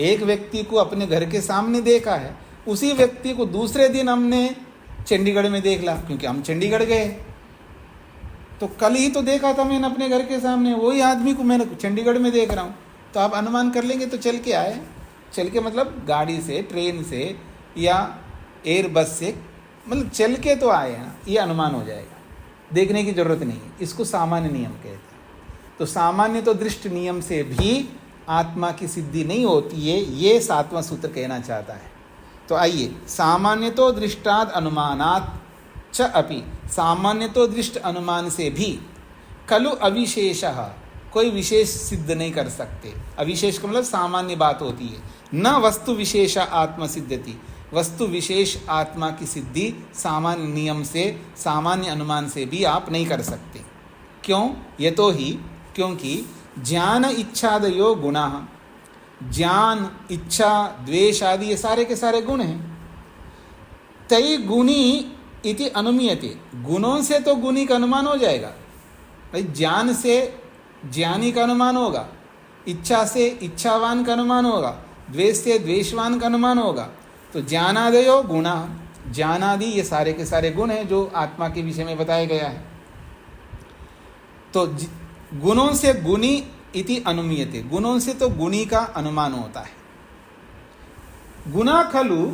एक व्यक्ति को अपने घर के सामने देखा है, उसी व्यक्ति को दूसरे दिन हमने चंडीगढ़ में देख ला, क्योंकि हम चंडीगढ़ गए तो कल ही तो देखा था मैंने अपने घर के सामने, वही आदमी को मैंने चंडीगढ़ में देख रहा हूँ। तो आप अनुमान कर लेंगे तो चल के आए, चल के मतलब गाड़ी से, ट्रेन से या एयर बस से, मतलब चल के तो आए हैं, ये अनुमान हो जाएगा, देखने की जरूरत नहीं है। इसको सामान्य नियम कहते हैं। तो सामान्य तो दृष्ट नियम से भी आत्मा की सिद्धि नहीं होती है, ये 7वां सूत्र कहना चाहता है। तो आइए, सामान्य तो दृष्टाद अनुमानात च अपि, सामान्य तो दृष्ट अनुमान से भी खलु अविशेषः, कोई विशेष सिद्ध नहीं कर सकते। अविशेष का मतलब सामान्य बात होती है। न वस्तु विशेषा आत्मा सिद्धति, वस्तु विशेष आत्मा की सिद्धि सामान्य नियम से, सामान्य अनुमान से भी आप नहीं कर सकते। क्यों? यतो ही, क्योंकि ज्ञान इच्छादयो गुणाः, ज्ञान, इच्छा, द्वेष आदि ये सारे के सारे गुण हैं। तै गुणी इति अनुमीयते, गुणों से तो गुणी का अनुमान हो जाएगा भाई। ज्ञान से ज्ञानी का अनुमान होगा, इच्छा से इच्छावान का अनुमान होगा, द्वेष से द्वेषवान का अनुमान होगा। तो ज्ञानादयो गुणा, ज्ञानादि ये सारे के सारे गुण हैं जो आत्मा के विषय में बताया गया है। तो गुणों से गुणी इति अनुमीयते, गुणों से तो गुणी का अनुमान होता है। गुणा खलु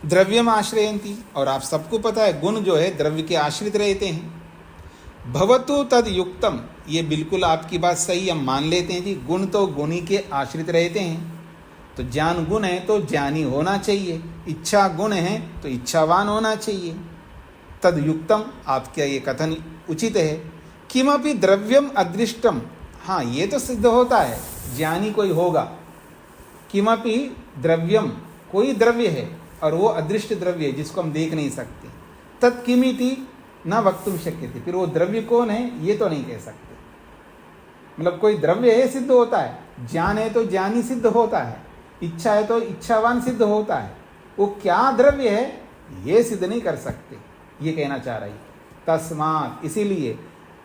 द्रव्यम आश्रयन्ति, और आप सबको पता है गुण जो है द्रव्य के आश्रित रहते हैं। भवतु तद युक्तम, ये बिल्कुल आपकी बात सही, हम मान लेते हैं जी, गुण तो गुणी के आश्रित रहते हैं। तो ज्ञान गुण है तो ज्ञानी होना चाहिए, इच्छा गुण है तो इच्छावान होना चाहिए। तद युक्तम, आपका ये कथन उचित है। किमपि द्रव्यम अदृष्टम, हाँ ये तो सिद्ध होता है ज्ञानी कोई होगा। किमपि द्रव्यम, कोई द्रव्य है और वो अदृष्ट द्रव्य है जिसको हम देख नहीं सकते। तत्किमिति न वक्तुम शक्यते, फिर वो द्रव्य कौन है ये तो नहीं कह सकते। मतलब कोई द्रव्य है सिद्ध होता है, ज्ञान है तो ज्ञानी सिद्ध होता है, इच्छा है तो इच्छावान सिद्ध होता है। वो क्या द्रव्य है ये सिद्ध नहीं कर सकते, ये कहना चाह रही है। तस्मात्, इसीलिए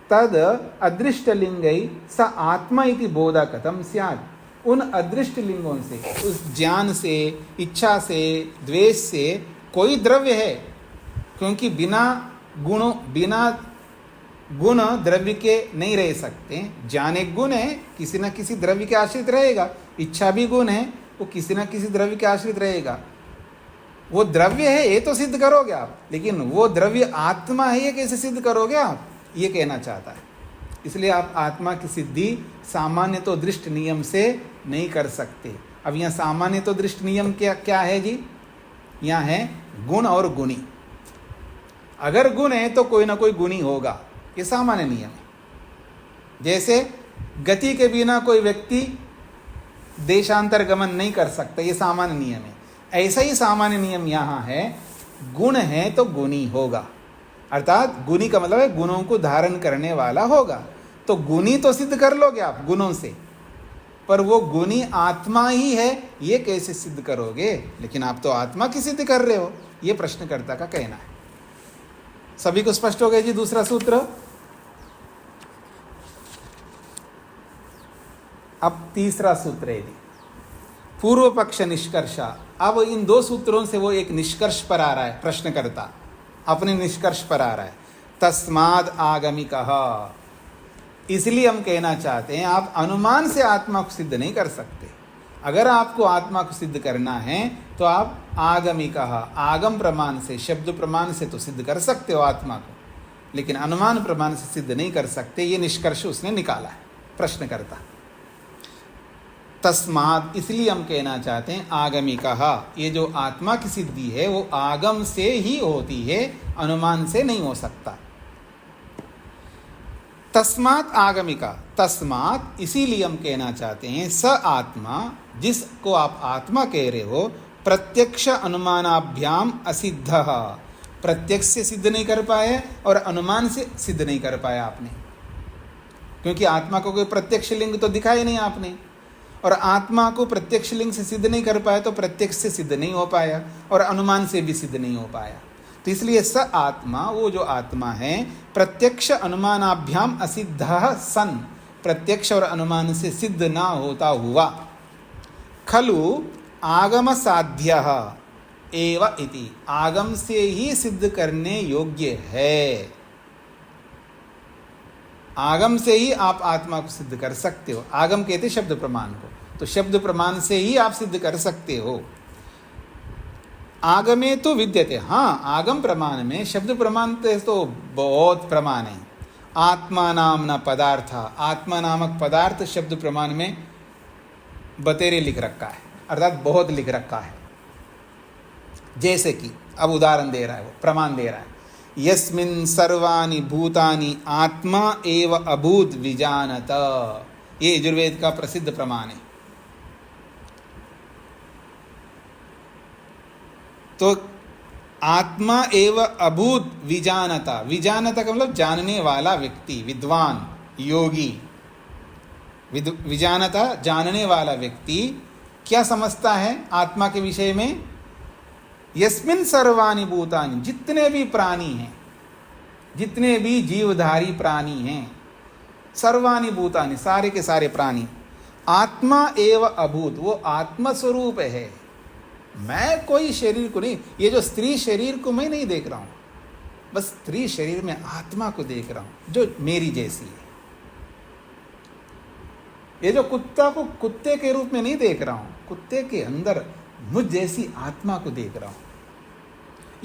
तद अदृष्ट लिंगै स आत्मा इति बोधा कथम स्यात्, उन अदृष्ट लिंगों से, उस ज्ञान से, इच्छा से, द्वेष से कोई द्रव्य है, क्योंकि बिना गुण द्रव्य के नहीं रह सकते। ज्ञान एक गुण है, किसी न किसी द्रव्य के आश्रित रहेगा। इच्छा भी गुण है, वो किसी न किसी द्रव्य के आश्रित रहेगा। वो द्रव्य है ये तो सिद्ध करोगे आप, लेकिन वो द्रव्य आत्मा है ये कैसे सिद्ध करोगे आप, ये कहना चाहता है। इसलिए आप आत्मा की सिद्धि सामान्य तो दृष्ट नियम से नहीं कर सकते। अब यहाँ सामान्य तो दृष्ट नियम क्या है जी? यहाँ है गुण और गुणी। अगर गुण है तो कोई ना कोई गुणी होगा, ये सामान्य नियम है। जैसे गति के बिना कोई व्यक्ति देशांतर गमन नहीं कर सकता, ये सामान्य नियम है। ऐसा ही सामान्य नियम यहाँ है, गुण है तो गुणी होगा, अर्थात गुणी का मतलब है गुणों को धारण करने वाला होगा। तो गुणी तो सिद्ध कर लोगे आप गुणों से, पर वो गुणी आत्मा ही है ये कैसे सिद्ध करोगे? लेकिन आप तो आत्मा की सिद्ध कर रहे हो, ये प्रश्नकर्ता का कहना है। सभी को स्पष्ट हो गया जी दूसरा सूत्र? अब तीसरा सूत्र है पूर्व पक्ष निष्कर्ष। अब इन दो सूत्रों से वो एक निष्कर्ष पर आ रहा है, प्रश्नकर्ता अपने निष्कर्ष पर आ रहा है। तस्माद आगमिकः, इसलिए हम कहना चाहते हैं आप अनुमान से आत्मा को सिद्ध नहीं कर सकते। अगर आपको आत्मा को सिद्ध करना है तो आप आगमिकः, आगम प्रमाण से, शब्द प्रमाण से तो सिद्ध कर सकते हो आत्मा को, लेकिन अनुमान प्रमाण से सिद्ध नहीं कर सकते। ये निष्कर्ष उसने निकाला है प्रश्नकर्ता। तस्मात्, इसलिए हम कहना चाहते हैं आगमिकः, ये जो आत्मा की सिद्धि है वो आगम से ही होती है, अनुमान से नहीं हो सकता। तस्मात् आगमिका, तस्मात् इसीलिए हम कहना चाहते हैं स आत्मा, जिसको आप आत्मा कह रहे हो, प्रत्यक्ष अनुमानाभ्याम असिद्ध, प्रत्यक्ष से सिद्ध नहीं कर पाए और अनुमान से सिद्ध नहीं कर पाया आपने, क्योंकि आत्मा को कोई प्रत्यक्ष लिंग तो दिखाई नहीं आपने, और आत्मा को प्रत्यक्ष लिंग से सिद्ध नहीं कर पाया तो प्रत्यक्ष से सिद्ध नहीं हो पाया और अनुमान से भी सिद्ध नहीं हो पाया। तो इसलिए स आत्मा, वो जो आत्मा है, प्रत्यक्ष अनुमानाभ्याम असिद्ध सन, प्रत्यक्ष और अनुमान से सिद्ध ना होता हुआ, खलु आगम साध्य एव इति, आगम से ही सिद्ध करने योग्य है। आगम से ही आप आत्मा को सिद्ध कर सकते हो। आगम कहते शब्द प्रमाण को, तो शब्द प्रमाण से ही आप सिद्ध कर सकते हो। आगमे तो विद्यते, हाँ आगम प्रमाण में, शब्द प्रमाण तो बहुत प्रमाण है। आत्मा नाम न पदार्थ, आत्मा नामक पदार्थ शब्द प्रमाण में बतेरे लिख रखा है, अर्थात बहुत लिख रखा है। जैसे कि अब उदाहरण दे रहा है, वो प्रमाण दे रहा है, यस्मिन् सर्वाणि भूतानि आत्मा एव अभूत विजानत, ये यजुर्वेद का प्रसिद्ध प्रमाण है। तो आत्मा एव अभूत विजानता, विजानता का मतलब जानने वाला व्यक्ति, विद्वान, योगी। विजानता जानने वाला व्यक्ति क्या समझता है आत्मा के विषय में? यस्मिन् सर्वाणि भूतानि, जितने भी प्राणी हैं, जितने भी जीवधारी प्राणी हैं, सर्वाणि भूतानि, सारे के सारे प्राणी, आत्मा एव अभूत, वो आत्मस्वरूप है। मैं कोई शरीर को नहीं, ये जो स्त्री शरीर को मैं नहीं देख रहा हूँ, बस स्त्री शरीर में आत्मा को देख रहा हूँ जो मेरी जैसी है। ये जो कुत्ता को कुत्ते के रूप में नहीं देख रहा हूँ, कुत्ते के अंदर मुझ जैसी आत्मा को देख रहा हूँ।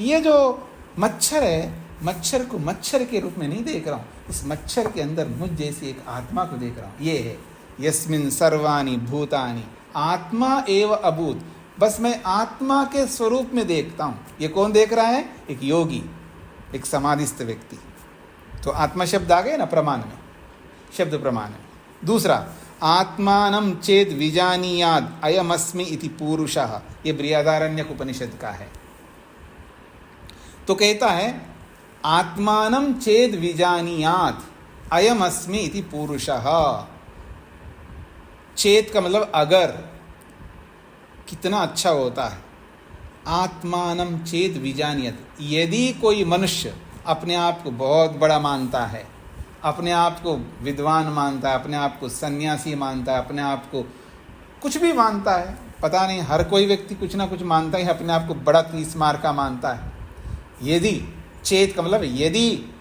ये जो मच्छर है, मच्छर को मच्छर के रूप में नहीं देख रहा हूँ, इस मच्छर के अंदर मुझ जैसी एक आत्मा को देख रहा हूँ। ये है यस्मिन् सर्वाणि भूतानि आत्मा एव अभूत, बस मैं आत्मा के स्वरूप में देखता हूँ। ये कौन देख रहा है? एक योगी, एक समाधिस्थ व्यक्ति। तो आत्मा शब्द आ गए ना प्रमाण में, शब्द प्रमाण में। दूसरा, आत्मानं चेद विजानीयाद अयमस्मि इति पूरुषः, ये बृहदारण्यक उपनिषद का है। तो कहता है आत्मानं चेद विजानीयाद अयमस्मि इति पूरुषः। चेत का मतलब अगर, कितना अच्छा होता है। आत्मानं चेद विजानीयाद, यदि कोई मनुष्य अपने आप को बहुत बड़ा मानता है, अपने आप को विद्वान मानता है, अपने आप को सन्यासी मानता है, अपने आप को कुछ भी मानता है, पता नहीं, हर कोई व्यक्ति कुछ ना कुछ मानता ही, अपने आप को बड़ा तीस मार का मानता है। यदि, चेत का मतलब यदि,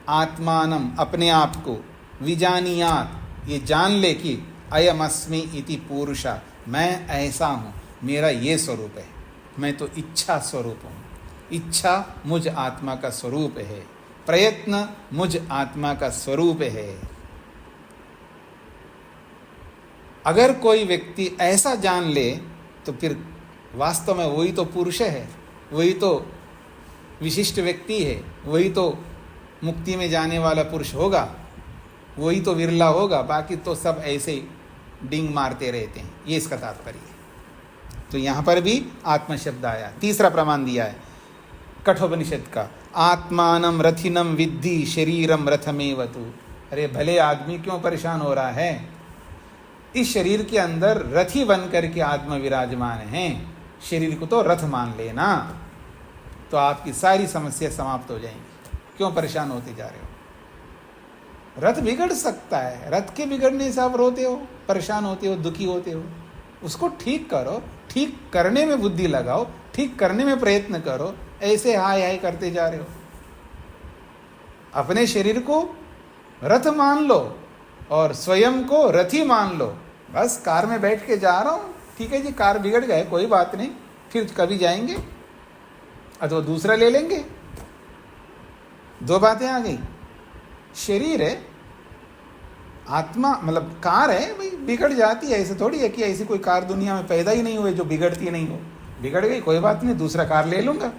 आत्मानम अपने आप को, विजानीयात ये जान ले कि अयमस्मि इति पुरुषा, मैं ऐसा हूँ, मेरा ये स्वरूप है, मैं तो इच्छा स्वरूप हूँ, इच्छा मुझ आत्मा का स्वरूप है, प्रयत्न मुझ आत्मा का स्वरूप है। अगर कोई व्यक्ति ऐसा जान ले तो फिर वास्तव में वही तो पुरुष है, वही तो विशिष्ट व्यक्ति है, वही तो मुक्ति में जाने वाला पुरुष होगा, वही तो विरला होगा, बाकी तो सब ऐसे ही डिंग मारते रहते हैं। ये इसका तात्पर्य है। तो यहाँ पर भी आत्मा शब्द आया। तीसरा प्रमाण दिया है कठोपनिषद का, आत्मानं रथिनं विद्धि शरीरम रथमेव तु। अरे भले आदमी क्यों परेशान हो रहा है? इस शरीर के अंदर रथी बन करके आत्मा विराजमान है, शरीर को तो रथ मान लेना, तो आपकी सारी समस्या समाप्त हो जाएंगी। क्यों परेशान होते जा रहे हो? रथ बिगड़ सकता है, रथ के बिगड़ने से आप रोते हो, परेशान होते हो, दुखी होते हो। उसको ठीक करो, ठीक करने में बुद्धि लगाओ, ठीक करने में प्रयत्न करो। ऐसे हाय हाय करते जा रहे हो। अपने शरीर को रथ मान लो और स्वयं को रथी मान लो। बस कार में बैठ के जा रहा हूँ, ठीक है जी, कार बिगड़ गए, कोई बात नहीं, फिर कभी जाएंगे अथवा दूसरा ले लेंगे। दो बातें आ गई। शरीर है, आत्मा मतलब कार है भाई, बिगड़ जाती है। ऐसे थोड़ी है कि ऐसी कोई कार दुनिया में पैदा ही नहीं हुई जो बिगड़ती नहीं हो। बिगड़ गई कोई बात नहीं, दूसरा कार ले लूँगा।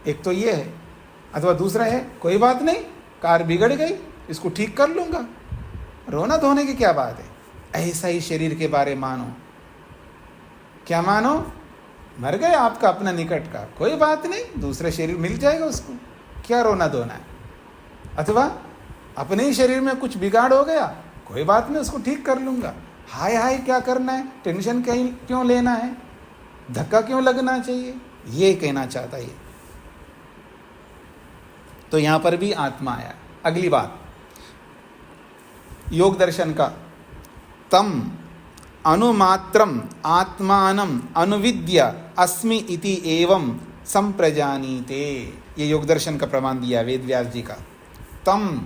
एक तो ये है। अथवा दूसरा है कोई बात नहीं, कार बिगड़ गई, इसको ठीक कर लूँगा। रोना धोने की क्या बात है। ऐसा ही शरीर के बारे मानो। क्या मानो? मर गए आपका अपना निकट का, कोई बात नहीं, दूसरा शरीर मिल जाएगा उसको, क्या रोना धोना है। अथवा अपने ही शरीर में कुछ बिगाड़ हो गया, कोई बात नहीं, उसको ठीक कर लूँगा। हाय हाय क्या करना है, टेंशन क्यों लेना है, धक्का क्यों लगना चाहिए, ये कहना चाहता है। तो यहाँ पर भी आत्मा आया। अगली बात योग दर्शन का, तम अनुमात्रम आत्मानम अनुविद्य अस्मि इति एवं संप्रजानीते। ये योग दर्शन का प्रमाण दिया वेद व्यास जी का। तम,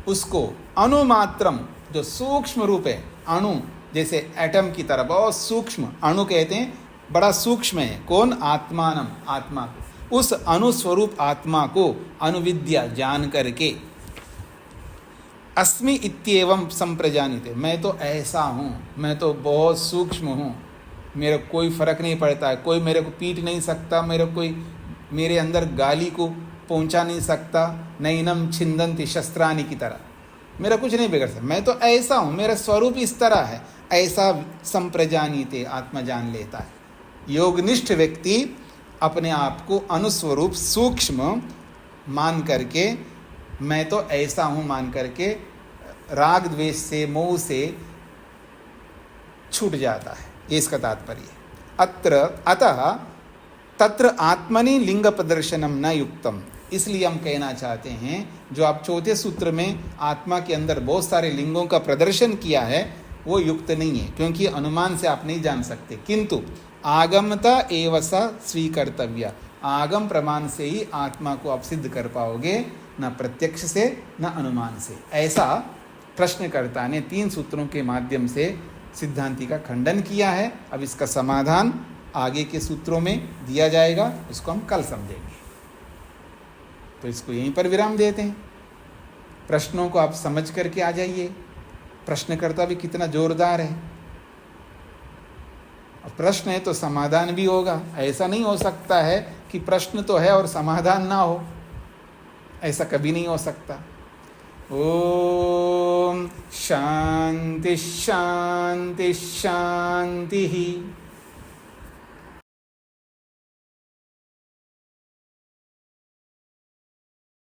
उसको, अनुमात्रम, जो सूक्ष्म रूप है, अणु जैसे एटम की तरह बहुत सूक्ष्म, अणु कहते हैं, बड़ा सूक्ष्म है। कौन? आत्मानम, आत्मा को, उस अनुस्वरूप आत्मा को अनुविद्या जान करके, अस्मि इत्येवं संप्रजानीते, मैं तो ऐसा हूँ, मैं तो बहुत सूक्ष्म हूँ, मेरे कोई फर्क नहीं पड़ता है, कोई मेरे को पीट नहीं सकता, मेरे अंदर गाली को पहुँचा नहीं सकता, नैनम छिंदन्ति शस्त्राणि की तरह, मेरा कुछ नहीं बिगड़ सकता, मैं तो ऐसा हूँ, मेरा स्वरूप इस तरह है, ऐसा संप्रजानीते, आत्मा जान लेता है। योगनिष्ठ व्यक्ति अपने आप को अनुस्वरूप सूक्ष्म मान करके, मैं तो ऐसा हूँ मान करके, राग द्वेष से, मोह से छूट जाता है। ये इसका तात्पर्य। अतः तत्र आत्मनि लिंग प्रदर्शनम न युक्तम। इसलिए हम कहना चाहते हैं, जो आप चौथे सूत्र में आत्मा के अंदर बहुत सारे लिंगों का प्रदर्शन किया है, वो युक्त नहीं है, क्योंकि अनुमान से आप नहीं जान सकते। किंतु आगमता एव सा स्वीकर्तव्य, आगम प्रमाण से ही आत्मा को आप सिद्ध कर पाओगे, न प्रत्यक्ष से न अनुमान से। ऐसा प्रश्नकर्ता ने 3 सूत्रों के माध्यम से सिद्धांति का खंडन किया है। अब इसका समाधान आगे के सूत्रों में दिया जाएगा, उसको हम कल समझेंगे। तो इसको यहीं पर विराम देते हैं। प्रश्नों को आप समझ करके आ जाइए। प्रश्नकर्ता भी कितना जोरदार है। प्रश्न है तो समाधान भी होगा। ऐसा नहीं हो सकता है कि प्रश्न तो है और समाधान ना हो, ऐसा कभी नहीं हो सकता। ओम शांति शांति शांति।